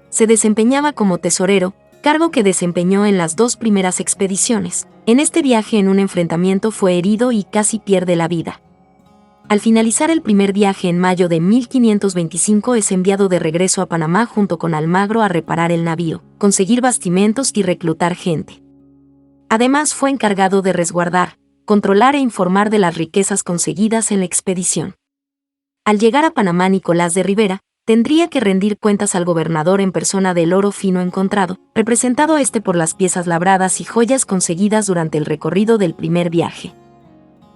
Se desempeñaba como tesorero, cargo que desempeñó en las 2 primeras expediciones. En este viaje, en un enfrentamiento, fue herido y casi pierde la vida. Al finalizar el primer viaje en mayo de 1525 es enviado de regreso a Panamá junto con Almagro a reparar el navío, conseguir bastimentos y reclutar gente. Además fue encargado de resguardar, controlar e informar de las riquezas conseguidas en la expedición. Al llegar a Panamá, Nicolás de Rivera tendría que rendir cuentas al gobernador en persona del oro fino encontrado, representado por las piezas labradas y joyas conseguidas durante el recorrido del primer viaje.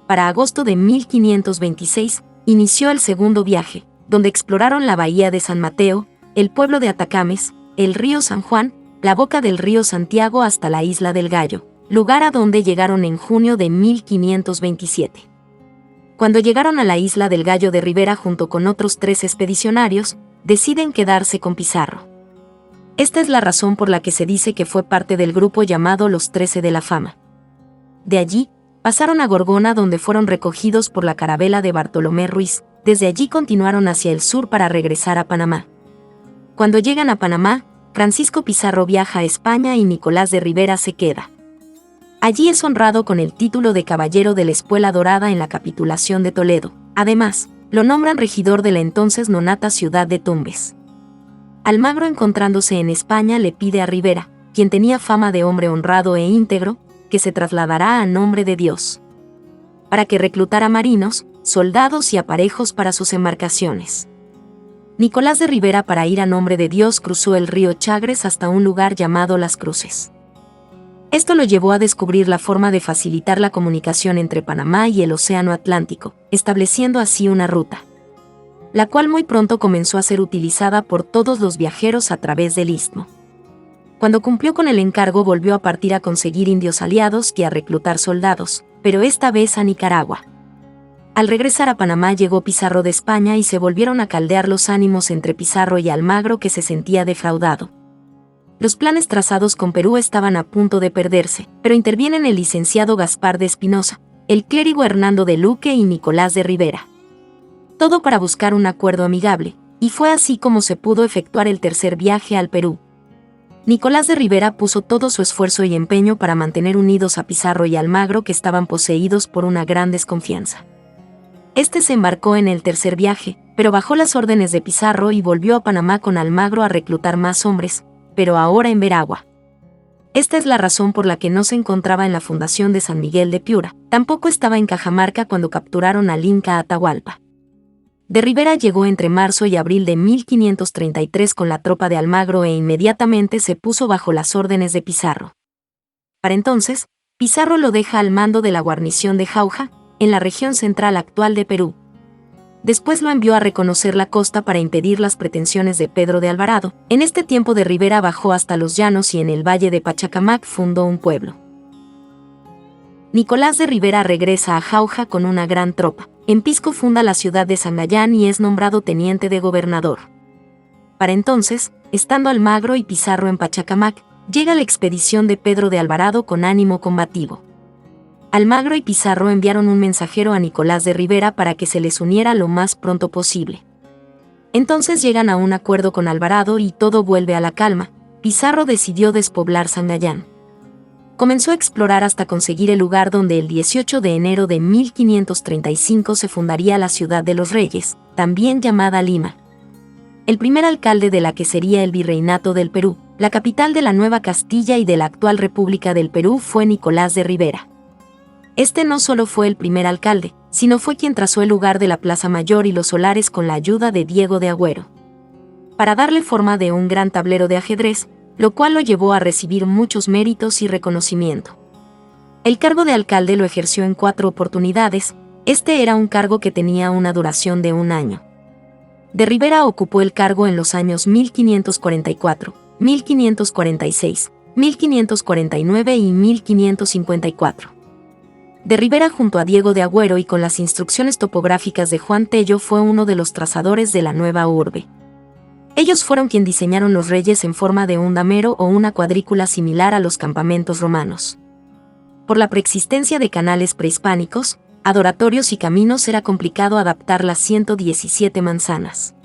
Para agosto de 1526, inició el segundo viaje, donde exploraron la bahía de San Mateo, el pueblo de Atacames, el río San Juan, la boca del río Santiago hasta la isla del Gallo, lugar a donde llegaron en junio de 1527. Cuando llegaron a la isla del Gallo de Rivera junto con otros 3 expedicionarios, deciden quedarse con Pizarro. Esta es la razón por la que se dice que fue parte del grupo llamado los 13 de la fama. De allí, pasaron a Gorgona, donde fueron recogidos por la carabela de Bartolomé Ruiz. Desde allí continuaron hacia el sur para regresar a Panamá. Cuando llegan a Panamá, Francisco Pizarro viaja a España y Nicolás de Rivera se queda. Allí es honrado con el título de Caballero de la Espuela Dorada en la capitulación de Toledo. Además, lo nombran regidor de la entonces nonata ciudad de Tumbes. Almagro, encontrándose en España, le pide a Rivera, quien tenía fama de hombre honrado e íntegro, que se trasladará a nombre de Dios, para que reclutara marinos, soldados y aparejos para sus embarcaciones. Nicolás de Rivera, para ir a nombre de Dios, cruzó el río Chagres hasta un lugar llamado Las Cruces. Esto lo llevó a descubrir la forma de facilitar la comunicación entre Panamá y el Océano Atlántico, estableciendo así una ruta, la cual muy pronto comenzó a ser utilizada por todos los viajeros a través del istmo. Cuando cumplió con el encargo, volvió a partir a conseguir indios aliados y a reclutar soldados, pero esta vez a Nicaragua. Al regresar a Panamá llegó Pizarro de España y se volvieron a caldear los ánimos entre Pizarro y Almagro, que se sentía defraudado. Los planes trazados con Perú estaban a punto de perderse, pero intervienen el licenciado Gaspar de Espinosa, el clérigo Hernando de Luque y Nicolás de Rivera. Todo para buscar un acuerdo amigable, y fue así como se pudo efectuar el tercer viaje al Perú. Nicolás de Rivera puso todo su esfuerzo y empeño para mantener unidos a Pizarro y Almagro, que estaban poseídos por una gran desconfianza. Este se embarcó en el tercer viaje, pero bajó las órdenes de Pizarro y volvió a Panamá con Almagro a reclutar más hombres, pero ahora en Veragua. Esta es la razón por la que no se encontraba en la fundación de San Miguel de Piura, tampoco estaba en Cajamarca cuando capturaron al Inca Atahualpa. De Rivera llegó entre marzo y abril de 1533 con la tropa de Almagro e inmediatamente se puso bajo las órdenes de Pizarro. Para entonces, Pizarro lo deja al mando de la guarnición de Jauja, en la región central actual de Perú. Después lo envió a reconocer la costa para impedir las pretensiones de Pedro de Alvarado. En este tiempo de Rivera bajó hasta los llanos y en el valle de Pachacamac fundó un pueblo. Nicolás de Rivera regresa a Jauja con una gran tropa. En Pisco funda la ciudad de Sangayán y es nombrado teniente de gobernador. Para entonces, estando Almagro y Pizarro en Pachacamac, llega la expedición de Pedro de Alvarado con ánimo combativo. Almagro y Pizarro enviaron un mensajero a Nicolás de Rivera para que se les uniera lo más pronto posible. Entonces llegan a un acuerdo con Alvarado y todo vuelve a la calma. Pizarro decidió despoblar Sangayán. Comenzó a explorar hasta conseguir el lugar donde el 18 de enero de 1535 se fundaría la ciudad de los Reyes, también llamada Lima. El primer alcalde de la que sería el Virreinato del Perú, la capital de la Nueva Castilla y de la actual República del Perú, fue Nicolás de Rivera. Este no solo fue el primer alcalde, sino fue quien trazó el lugar de la Plaza Mayor y los solares con la ayuda de Diego de Agüero, para darle forma de un gran tablero de ajedrez, lo cual lo llevó a recibir muchos méritos y reconocimiento. El cargo de alcalde lo ejerció en 4 oportunidades. Este era un cargo que tenía una duración de 1 año. De Rivera ocupó el cargo en los años 1544, 1546, 1549 y 1554. De Rivera, junto a Diego de Agüero y con las instrucciones topográficas de Juan Tello, fue uno de los trazadores de la nueva urbe. Ellos fueron quien diseñaron los reyes en forma de un damero o una cuadrícula similar a los campamentos romanos. Por la preexistencia de canales prehispánicos, adoratorios y caminos, era complicado adaptar las 117 manzanas.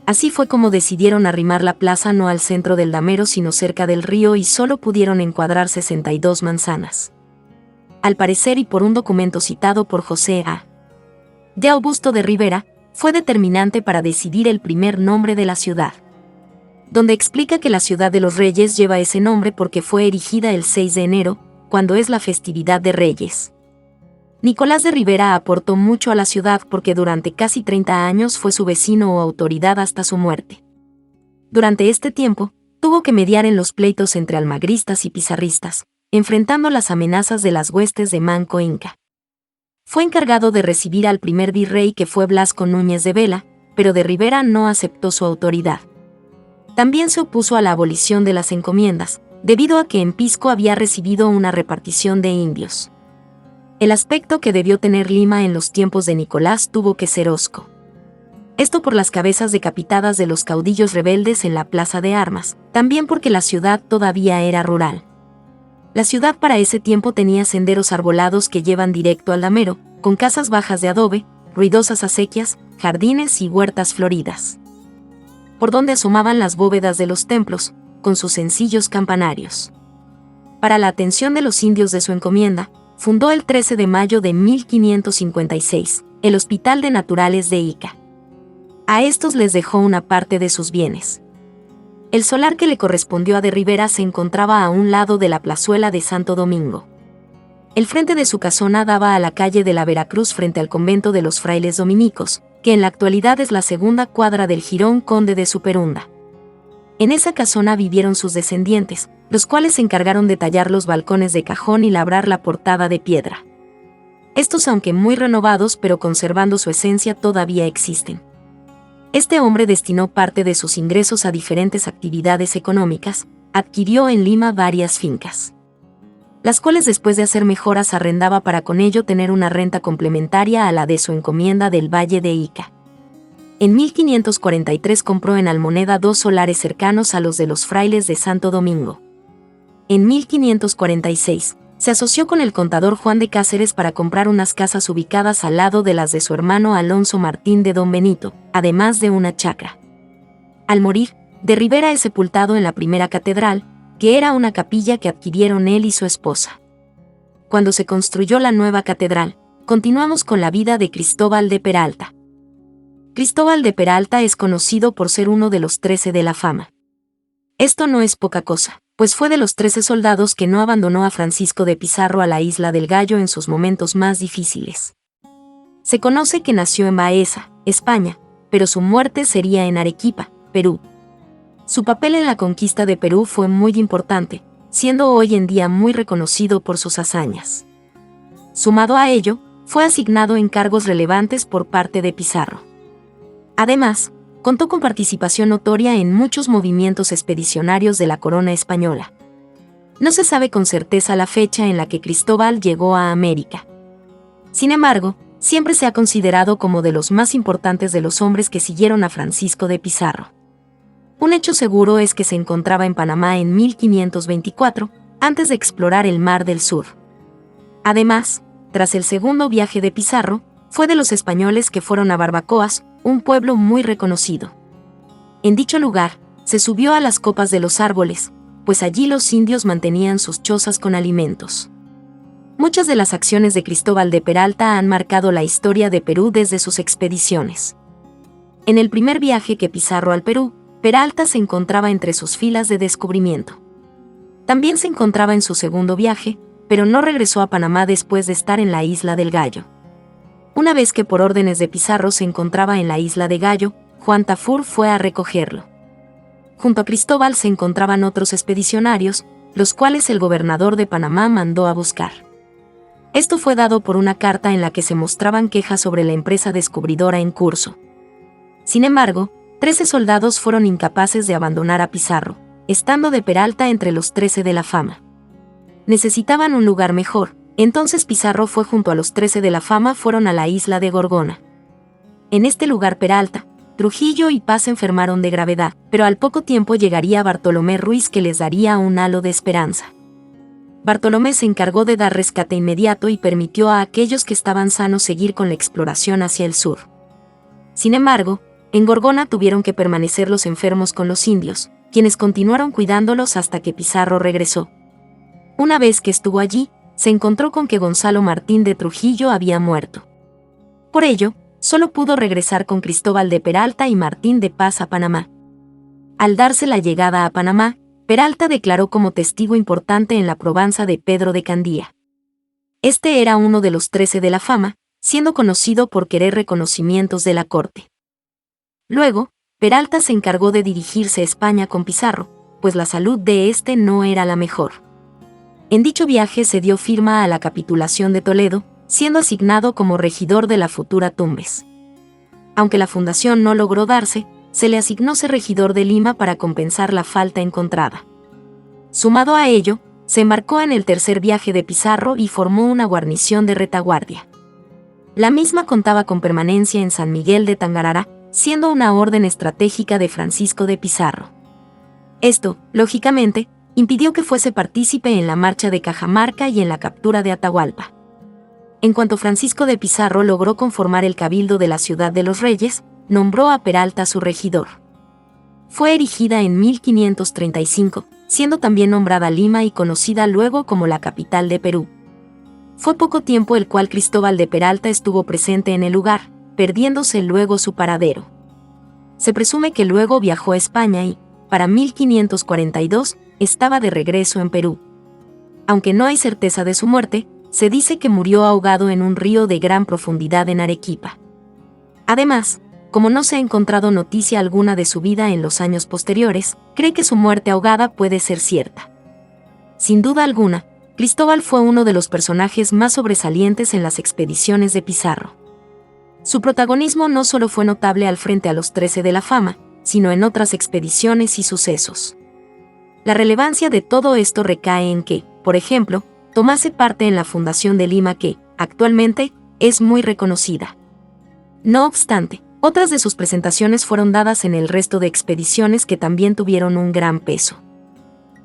Así fue como decidieron arrimar la plaza no al centro del damero sino cerca del río, y solo pudieron encuadrar 62 manzanas. Al parecer, y por un documento citado por José A. de Augusto de Rivera, fue determinante para decidir el primer nombre de la ciudad, donde explica que la ciudad de los Reyes lleva ese nombre porque fue erigida el 6 de enero, cuando es la festividad de Reyes. Nicolás de Rivera aportó mucho a la ciudad porque durante casi 30 años fue su vecino o autoridad hasta su muerte. Durante este tiempo, tuvo que mediar en los pleitos entre almagristas y pizarristas, enfrentando las amenazas de las huestes de Manco Inca. Fue encargado de recibir al primer virrey, que fue Blasco Núñez de Vela, pero de Rivera no aceptó su autoridad. También se opuso a la abolición de las encomiendas, debido a que en Pisco había recibido una repartición de indios. El aspecto que debió tener Lima en los tiempos de Nicolás tuvo que ser hosco. Esto por las cabezas decapitadas de los caudillos rebeldes en la plaza de armas, también porque la ciudad todavía era rural. La ciudad para ese tiempo tenía senderos arbolados que llevan directo al damero, con casas bajas de adobe, ruidosas acequias, jardines y huertas floridas, por donde asomaban las bóvedas de los templos, con sus sencillos campanarios. Para la atención de los indios de su encomienda, fundó el 13 de mayo de 1556, el Hospital de Naturales de Ica. A estos les dejó una parte de sus bienes. El solar que le correspondió a de Rivera se encontraba a un lado de la plazuela de Santo Domingo. El frente de su casona daba a la calle de la Veracruz frente al convento de los frailes dominicos, que en la actualidad es la segunda cuadra del jirón Conde de Superunda. En esa casona vivieron sus descendientes, los cuales se encargaron de tallar los balcones de cajón y labrar la portada de piedra. Estos, aunque muy renovados pero conservando su esencia, todavía existen. Este hombre destinó parte de sus ingresos a diferentes actividades económicas, adquirió en Lima varias fincas, las cuales después de hacer mejoras arrendaba para con ello tener una renta complementaria a la de su encomienda del Valle de Ica. En 1543 compró en Almoneda 2 solares cercanos a los de los frailes de Santo Domingo. En 1546, se asoció con el contador Juan de Cáceres para comprar unas casas ubicadas al lado de las de su hermano Alonso Martín de Don Benito, además de una chacra. Al morir, de Rivera es sepultado en la primera catedral, que era una capilla que adquirieron él y su esposa. Cuando se construyó la nueva catedral, continuamos con la vida de Cristóbal de Peralta. Cristóbal de Peralta es conocido por ser uno de los 13 de la fama. Esto no es poca cosa, pues fue de los 13 soldados que no abandonó a Francisco de Pizarro a la Isla del Gallo en sus momentos más difíciles. Se conoce que nació en Baeza, España, pero su muerte sería en Arequipa, Perú. Su papel en la conquista de Perú fue muy importante, siendo hoy en día muy reconocido por sus hazañas. Sumado a ello, fue asignado en cargos relevantes por parte de Pizarro. Además, contó con participación notoria en muchos movimientos expedicionarios de la corona española. No se sabe con certeza la fecha en la que Cristóbal llegó a América. Sin embargo, siempre se ha considerado como de los más importantes de los hombres que siguieron a Francisco de Pizarro. Un hecho seguro es que se encontraba en Panamá en 1524, antes de explorar el Mar del Sur. Además, tras el segundo viaje de Pizarro, fue de los españoles que fueron a Barbacoas, un pueblo muy reconocido. En dicho lugar, se subió a las copas de los árboles, pues allí los indios mantenían sus chozas con alimentos. Muchas de las acciones de Cristóbal de Peralta han marcado la historia de Perú desde sus expediciones. En el primer viaje que Pizarro al Perú, Peralta se encontraba entre sus filas de descubrimiento. También se encontraba en su segundo viaje, pero no regresó a Panamá después de estar en la Isla del Gallo. Una vez que por órdenes de Pizarro se encontraba en la Isla de Gallo, Juan Tafur fue a recogerlo. Junto a Cristóbal se encontraban otros expedicionarios, los cuales el gobernador de Panamá mandó a buscar. Esto fue dado por una carta en la que se mostraban quejas sobre la empresa descubridora en curso. Sin embargo, 13 soldados fueron incapaces de abandonar a Pizarro, estando de Peralta entre los 13 de la fama. Necesitaban un lugar mejor, entonces Pizarro fue junto a los 13 de la fama fueron a la isla de Gorgona. En este lugar Peralta, Trujillo y Paz se enfermaron de gravedad, pero al poco tiempo llegaría Bartolomé Ruiz que les daría un halo de esperanza. Bartolomé se encargó de dar rescate inmediato y permitió a aquellos que estaban sanos seguir con la exploración hacia el sur. Sin embargo, en Gorgona tuvieron que permanecer los enfermos con los indios, quienes continuaron cuidándolos hasta que Pizarro regresó. Una vez que estuvo allí, se encontró con que Gonzalo Martín de Trujillo había muerto. Por ello, solo pudo regresar con Cristóbal de Peralta y Martín de Paz a Panamá. Al darse la llegada a Panamá, Peralta declaró como testigo importante en la probanza de Pedro de Candía. Este era uno de los 13 de la fama, siendo conocido por querer reconocimientos de la corte. Luego, Peralta se encargó de dirigirse a España con Pizarro, pues la salud de este no era la mejor. En dicho viaje se dio firma a la capitulación de Toledo, siendo asignado como regidor de la futura Tumbes. Aunque la fundación no logró darse, se le asignó ser regidor de Lima para compensar la falta encontrada. Sumado a ello, se embarcó en el tercer viaje de Pizarro y formó una guarnición de retaguardia. La misma contaba con permanencia en San Miguel de Tangarara, siendo una orden estratégica de Francisco de Pizarro. Esto, lógicamente, impidió que fuese partícipe en la marcha de Cajamarca y en la captura de Atahualpa. En cuanto Francisco de Pizarro logró conformar el cabildo de la Ciudad de los Reyes, nombró a Peralta su regidor. Fue erigida en 1535, siendo también nombrada Lima y conocida luego como la capital de Perú. Fue poco tiempo el cual Cristóbal de Peralta estuvo presente en el lugar, perdiéndose luego su paradero. Se presume que luego viajó a España y, para 1542, estaba de regreso en Perú. Aunque no hay certeza de su muerte, se dice que murió ahogado en un río de gran profundidad en Arequipa. Además, como no se ha encontrado noticia alguna de su vida en los años posteriores, cree que su muerte ahogada puede ser cierta. Sin duda alguna, Cristóbal fue uno de los personajes más sobresalientes en las expediciones de Pizarro. Su protagonismo no solo fue notable al frente a los 13 de la fama, sino en otras expediciones y sucesos. La relevancia de todo esto recae en que, por ejemplo, tomase parte en la fundación de Lima que, actualmente, es muy reconocida. No obstante, otras de sus presentaciones fueron dadas en el resto de expediciones que también tuvieron un gran peso.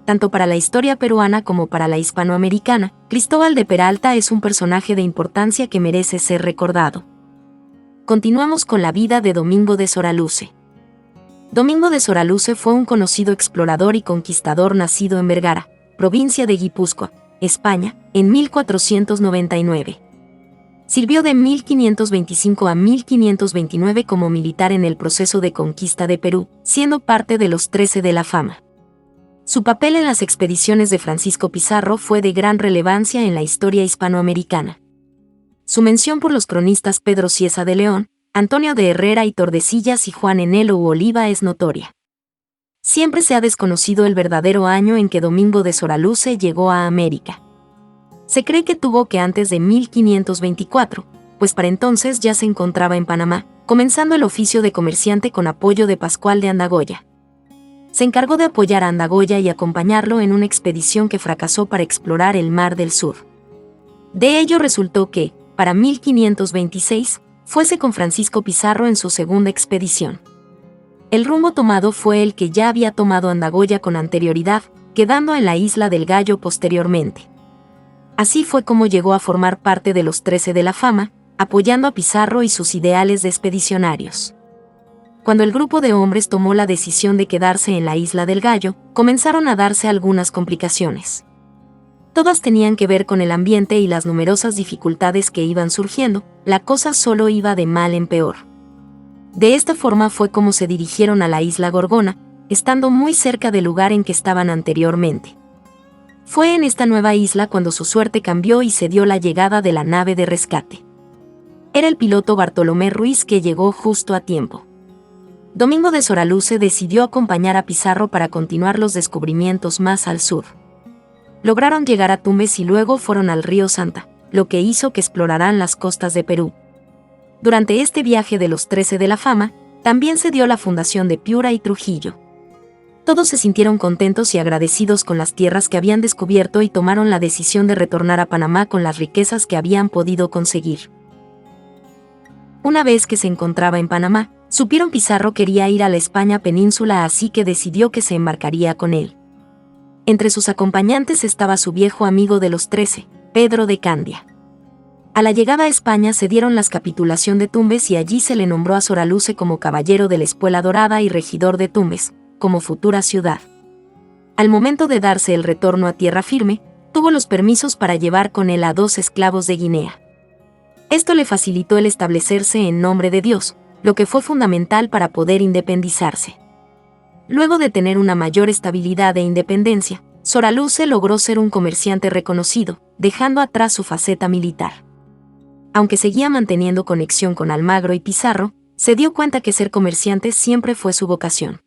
Tanto para la historia peruana como para la hispanoamericana, Cristóbal de Peralta es un personaje de importancia que merece ser recordado. Continuamos con la vida de Domingo de Soraluce. Domingo de Soraluce fue un conocido explorador y conquistador nacido en Vergara, provincia de Guipúzcoa, España, en 1499. Sirvió de 1525 a 1529 como militar en el proceso de conquista de Perú, siendo parte de los 13 de la fama. Su papel en las expediciones de Francisco Pizarro fue de gran relevancia en la historia hispanoamericana. Su mención por los cronistas Pedro Cieza de León, Antonio de Herrera y Tordesillas y Juan Enelo u Oliva es notoria. Siempre se ha desconocido el verdadero año en que Domingo de Soraluce llegó a América. Se cree que tuvo que antes de 1524, pues para entonces ya se encontraba en Panamá, comenzando el oficio de comerciante con apoyo de Pascual de Andagoya. Se encargó de apoyar a Andagoya y acompañarlo en una expedición que fracasó para explorar el Mar del Sur. De ello resultó que, para 1526, fuese con Francisco Pizarro en su segunda expedición. El rumbo tomado fue el que ya había tomado Andagoya con anterioridad, quedando en la isla del Gallo posteriormente. Así fue como llegó a formar parte de los 13 de la fama, apoyando a Pizarro y sus ideales de expedicionarios. Cuando el grupo de hombres tomó la decisión de quedarse en la isla del Gallo, comenzaron a darse algunas complicaciones. Todas tenían que ver con el ambiente y las numerosas dificultades que iban surgiendo, la cosa solo iba de mal en peor. De esta forma fue como se dirigieron a la isla Gorgona, estando muy cerca del lugar en que estaban anteriormente. Fue en esta nueva isla cuando su suerte cambió y se dio la llegada de la nave de rescate. Era el piloto Bartolomé Ruiz que llegó justo a tiempo. Domingo de Soraluce decidió acompañar a Pizarro para continuar los descubrimientos más al sur. Lograron llegar a Tumbes y luego fueron al río Santa, lo que hizo que exploraran las costas de Perú. Durante este viaje de los 13 de la fama, También se dio la fundación de Piura y Trujillo. Todos se sintieron contentos y agradecidos con las tierras que habían descubierto y tomaron la decisión de retornar a Panamá con las riquezas que habían podido conseguir. Una vez que se encontraba en Panamá, supieron Pizarro quería ir a la España península, así que decidió que se embarcaría con él. Entre sus acompañantes estaba su viejo amigo de los 13, Pedro de Candia. A la llegada a España se dieron las capitulación de Tumbes y allí se le nombró a Soraluce como caballero de la Espuela Dorada y regidor de Tumbes, como futura ciudad. Al momento de darse el retorno a tierra firme, tuvo los permisos para llevar con él a 2 esclavos de Guinea. Esto le facilitó el establecerse en nombre de Dios, lo que fue fundamental para poder independizarse. Luego de tener una mayor estabilidad e independencia, Soraluce logró ser un comerciante reconocido, dejando atrás su faceta militar. Aunque seguía manteniendo conexión con Almagro y Pizarro, se dio cuenta que ser comerciante siempre fue su vocación.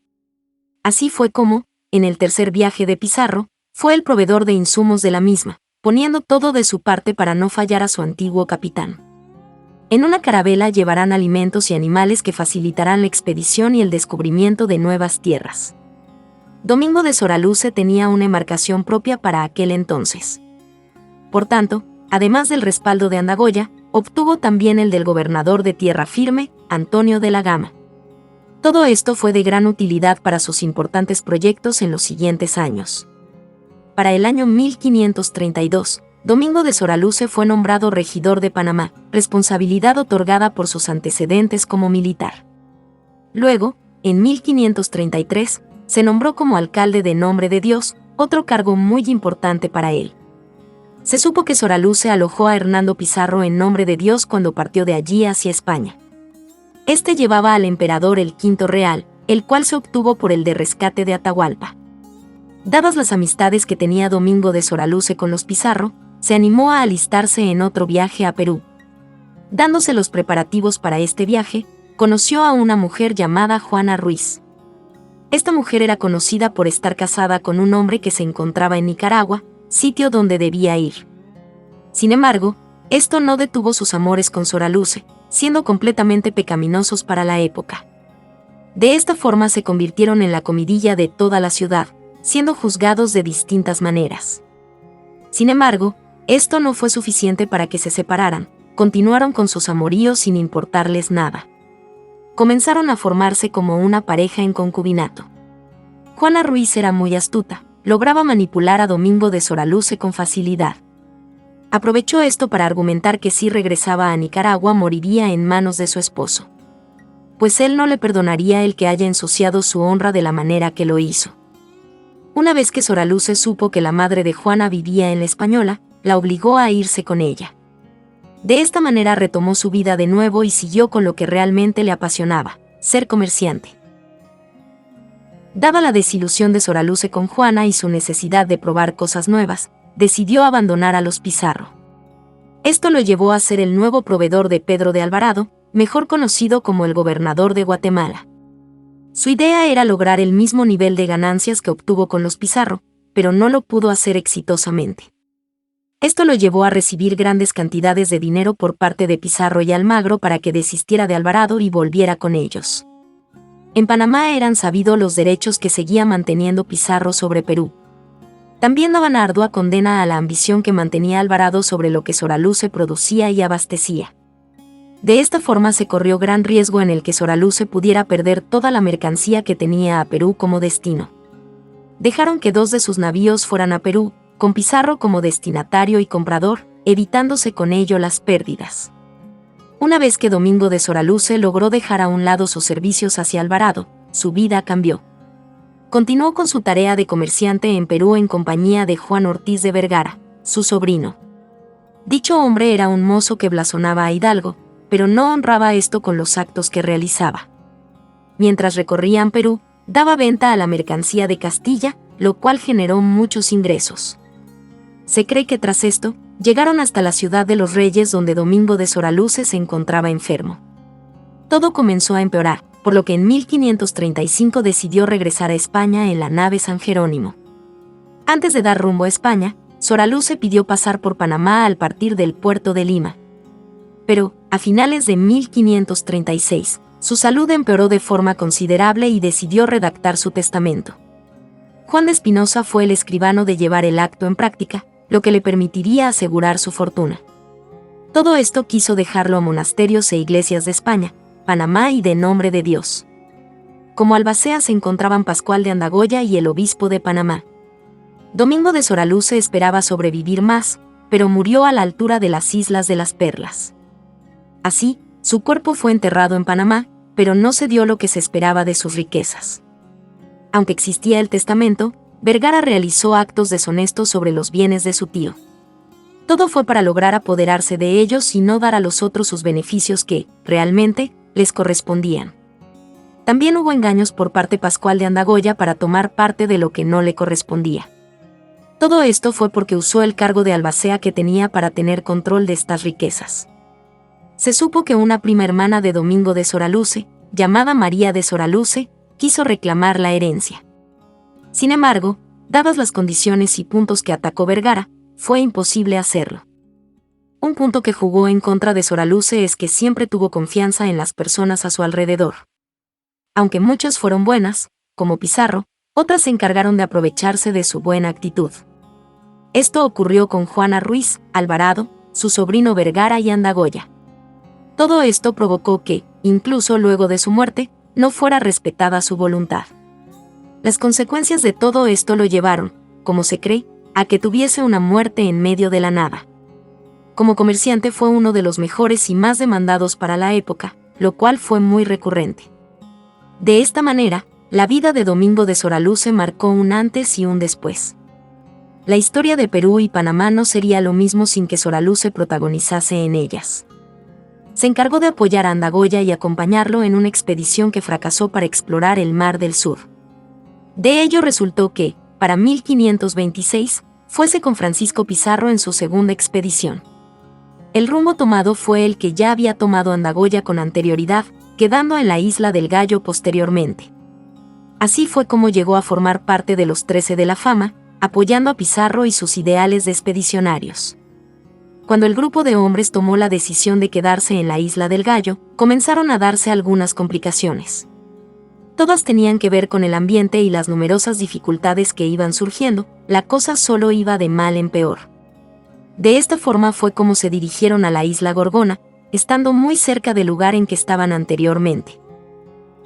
Así fue como, en el tercer viaje de Pizarro, fue el proveedor de insumos de la misma, poniendo todo de su parte para no fallar a su antiguo capitán. En una carabela llevarán alimentos y animales que facilitarán la expedición y el descubrimiento de nuevas tierras. Domingo de Soraluce tenía una embarcación propia para aquel entonces. Por tanto, además del respaldo de Andagoya, obtuvo también el del gobernador de Tierra Firme, Antonio de la Gama. Todo esto fue de gran utilidad para sus importantes proyectos en los siguientes años. Para el año 1532, Domingo de Soraluce fue nombrado regidor de Panamá, responsabilidad otorgada por sus antecedentes como militar. Luego, en 1533, se nombró como alcalde de Nombre de Dios, otro cargo muy importante para él. Se supo que Soraluce alojó a Hernando Pizarro en Nombre de Dios cuando partió de allí hacia España. Este llevaba al emperador el quinto real, el cual se obtuvo por el de rescate de Atahualpa. Dadas las amistades que tenía Domingo de Soraluce con los Pizarro, se animó a alistarse en otro viaje a Perú. Dándose los preparativos para este viaje, conoció a una mujer llamada Juana Ruiz. Esta mujer era conocida por estar casada con un hombre que se encontraba en Nicaragua, sitio donde debía ir. Sin embargo, esto no detuvo sus amores con Soraluce, siendo completamente pecaminosos para la época. De esta forma se convirtieron en la comidilla de toda la ciudad, siendo juzgados de distintas maneras. Sin embargo, esto no fue suficiente para que se separaran, continuaron con sus amoríos sin importarles nada. Comenzaron a formarse como una pareja en concubinato. Juana Ruiz era muy astuta, lograba manipular a Domingo de Soraluce con facilidad. Aprovechó esto para argumentar que si regresaba a Nicaragua moriría en manos de su esposo. Pues él no le perdonaría el que haya ensuciado su honra de la manera que lo hizo. Una vez que Soraluce supo que la madre de Juana vivía en La Española, la obligó a irse con ella. De esta manera retomó su vida de nuevo y siguió con lo que realmente le apasionaba, ser comerciante. Dada la desilusión de Soraluce con Juana y su necesidad de probar cosas nuevas, decidió abandonar a los Pizarro. Esto lo llevó a ser el nuevo proveedor de Pedro de Alvarado, mejor conocido como el gobernador de Guatemala. Su idea era lograr el mismo nivel de ganancias que obtuvo con los Pizarro, pero no lo pudo hacer exitosamente. Esto lo llevó a recibir grandes cantidades de dinero por parte de Pizarro y Almagro para que desistiera de Alvarado y volviera con ellos. En Panamá eran sabidos los derechos que seguía manteniendo Pizarro sobre Perú. También daban ardua condena a la ambición que mantenía Alvarado sobre lo que Soraluce producía y abastecía. De esta forma se corrió gran riesgo en el que Soraluce pudiera perder toda la mercancía que tenía a Perú como destino. Dejaron que 2 de sus navíos fueran a Perú, con Pizarro como destinatario y comprador, evitándose con ello las pérdidas. Una vez que Domingo de Soraluce logró dejar a un lado sus servicios hacia Alvarado, su vida cambió. Continuó con su tarea de comerciante en Perú en compañía de Juan Ortiz de Vergara, su sobrino. Dicho hombre era un mozo que blasonaba a Hidalgo, pero no honraba esto con los actos que realizaba. Mientras recorrían Perú, daba venta a la mercancía de Castilla, lo cual generó muchos ingresos. Se cree que tras esto, llegaron hasta la ciudad de los Reyes donde Domingo de Soraluce se encontraba enfermo. Todo comenzó a empeorar, por lo que en 1535 decidió regresar a España en la nave San Jerónimo. Antes de dar rumbo a España, Soraluce pidió pasar por Panamá al partir del puerto de Lima. Pero, a finales de 1536, Su salud empeoró de forma considerable y decidió redactar su testamento. Juan de Espinosa fue el escribano de llevar el acto en práctica, lo que le permitiría asegurar su fortuna. Todo esto quiso dejarlo a monasterios e iglesias de España, Panamá y de Nombre de Dios. Como albacea se encontraban Pascual de Andagoya y el obispo de Panamá. Domingo de Soraluce esperaba sobrevivir más, pero murió a la altura de las Islas de las Perlas. Así, su cuerpo fue enterrado en Panamá, pero no se dio lo que se esperaba de sus riquezas. Aunque existía el testamento, Vergara realizó actos deshonestos sobre los bienes de su tío. Todo fue para lograr apoderarse de ellos y no dar a los otros sus beneficios que, realmente, les correspondían. También hubo engaños por parte Pascual de Andagoya para tomar parte de lo que no le correspondía. Todo esto fue porque usó el cargo de albacea que tenía para tener control de estas riquezas. Se supo que una prima hermana de Domingo de Soraluce, llamada María de Soraluce, quiso reclamar la herencia. Sin embargo, dadas las condiciones y puntos que atacó Vergara, fue imposible hacerlo. Un punto que jugó en contra de Soraluce es que siempre tuvo confianza en las personas a su alrededor. Aunque muchas fueron buenas, como Pizarro, otras se encargaron de aprovecharse de su buena actitud. Esto ocurrió con Juana Ruiz, Alvarado, su sobrino Vergara y Andagoya. Todo esto provocó que, incluso luego de su muerte, no fuera respetada su voluntad. Las consecuencias de todo esto lo llevaron, como se cree, a que tuviese una muerte en medio de la nada. Como comerciante fue uno de los mejores y más demandados para la época, lo cual fue muy recurrente. De esta manera, la vida de Domingo de Soraluce marcó un antes y un después. La historia de Perú y Panamá no sería lo mismo sin que Soraluce protagonizase en ellas. Se encargó de apoyar a Andagoya y acompañarlo en una expedición que fracasó para explorar el Mar del Sur. De ello resultó que, para 1526, fuese con Francisco Pizarro en su segunda expedición. El rumbo tomado fue el que ya había tomado Andagoya con anterioridad, quedando en la Isla del Gallo posteriormente. Así fue como llegó a formar parte de los 13 de la Fama, apoyando a Pizarro y sus ideales de expedicionarios. Cuando el grupo de hombres tomó la decisión de quedarse en la Isla del Gallo, comenzaron a darse algunas complicaciones. Todas tenían que ver con el ambiente y las numerosas dificultades que iban surgiendo, la cosa solo iba de mal en peor. De esta forma fue como se dirigieron a la isla Gorgona, estando muy cerca del lugar en que estaban anteriormente.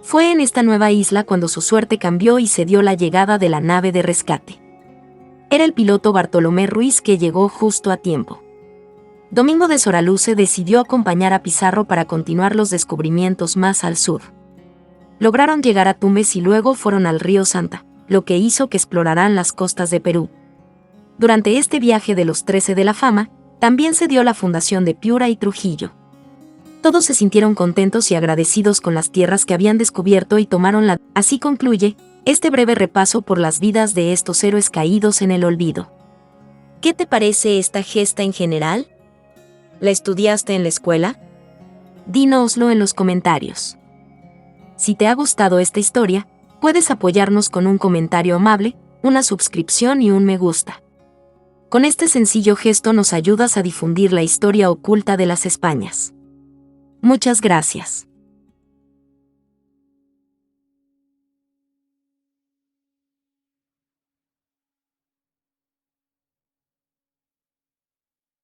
Fue en esta nueva isla cuando su suerte cambió y se dio la llegada de la nave de rescate. Era el piloto Bartolomé Ruiz que llegó justo a tiempo. Domingo de Soraluce decidió acompañar a Pizarro para continuar los descubrimientos más al sur. Lograron llegar a Tumbes y luego fueron al río Santa, lo que hizo que exploraran las costas de Perú. Durante este viaje de los 13 de la Fama, también se dio la fundación de Piura y Trujillo. Todos se sintieron contentos y agradecidos con las tierras que habían descubierto y tomaron la... Así concluye este breve repaso por las vidas de estos héroes caídos en el olvido. ¿Qué te parece esta gesta en general? ¿La estudiaste en la escuela? Dínoslo en los comentarios. Si te ha gustado esta historia, puedes apoyarnos con un comentario amable, una suscripción y un me gusta. Con este sencillo gesto nos ayudas a difundir la historia oculta de las Españas. Muchas gracias.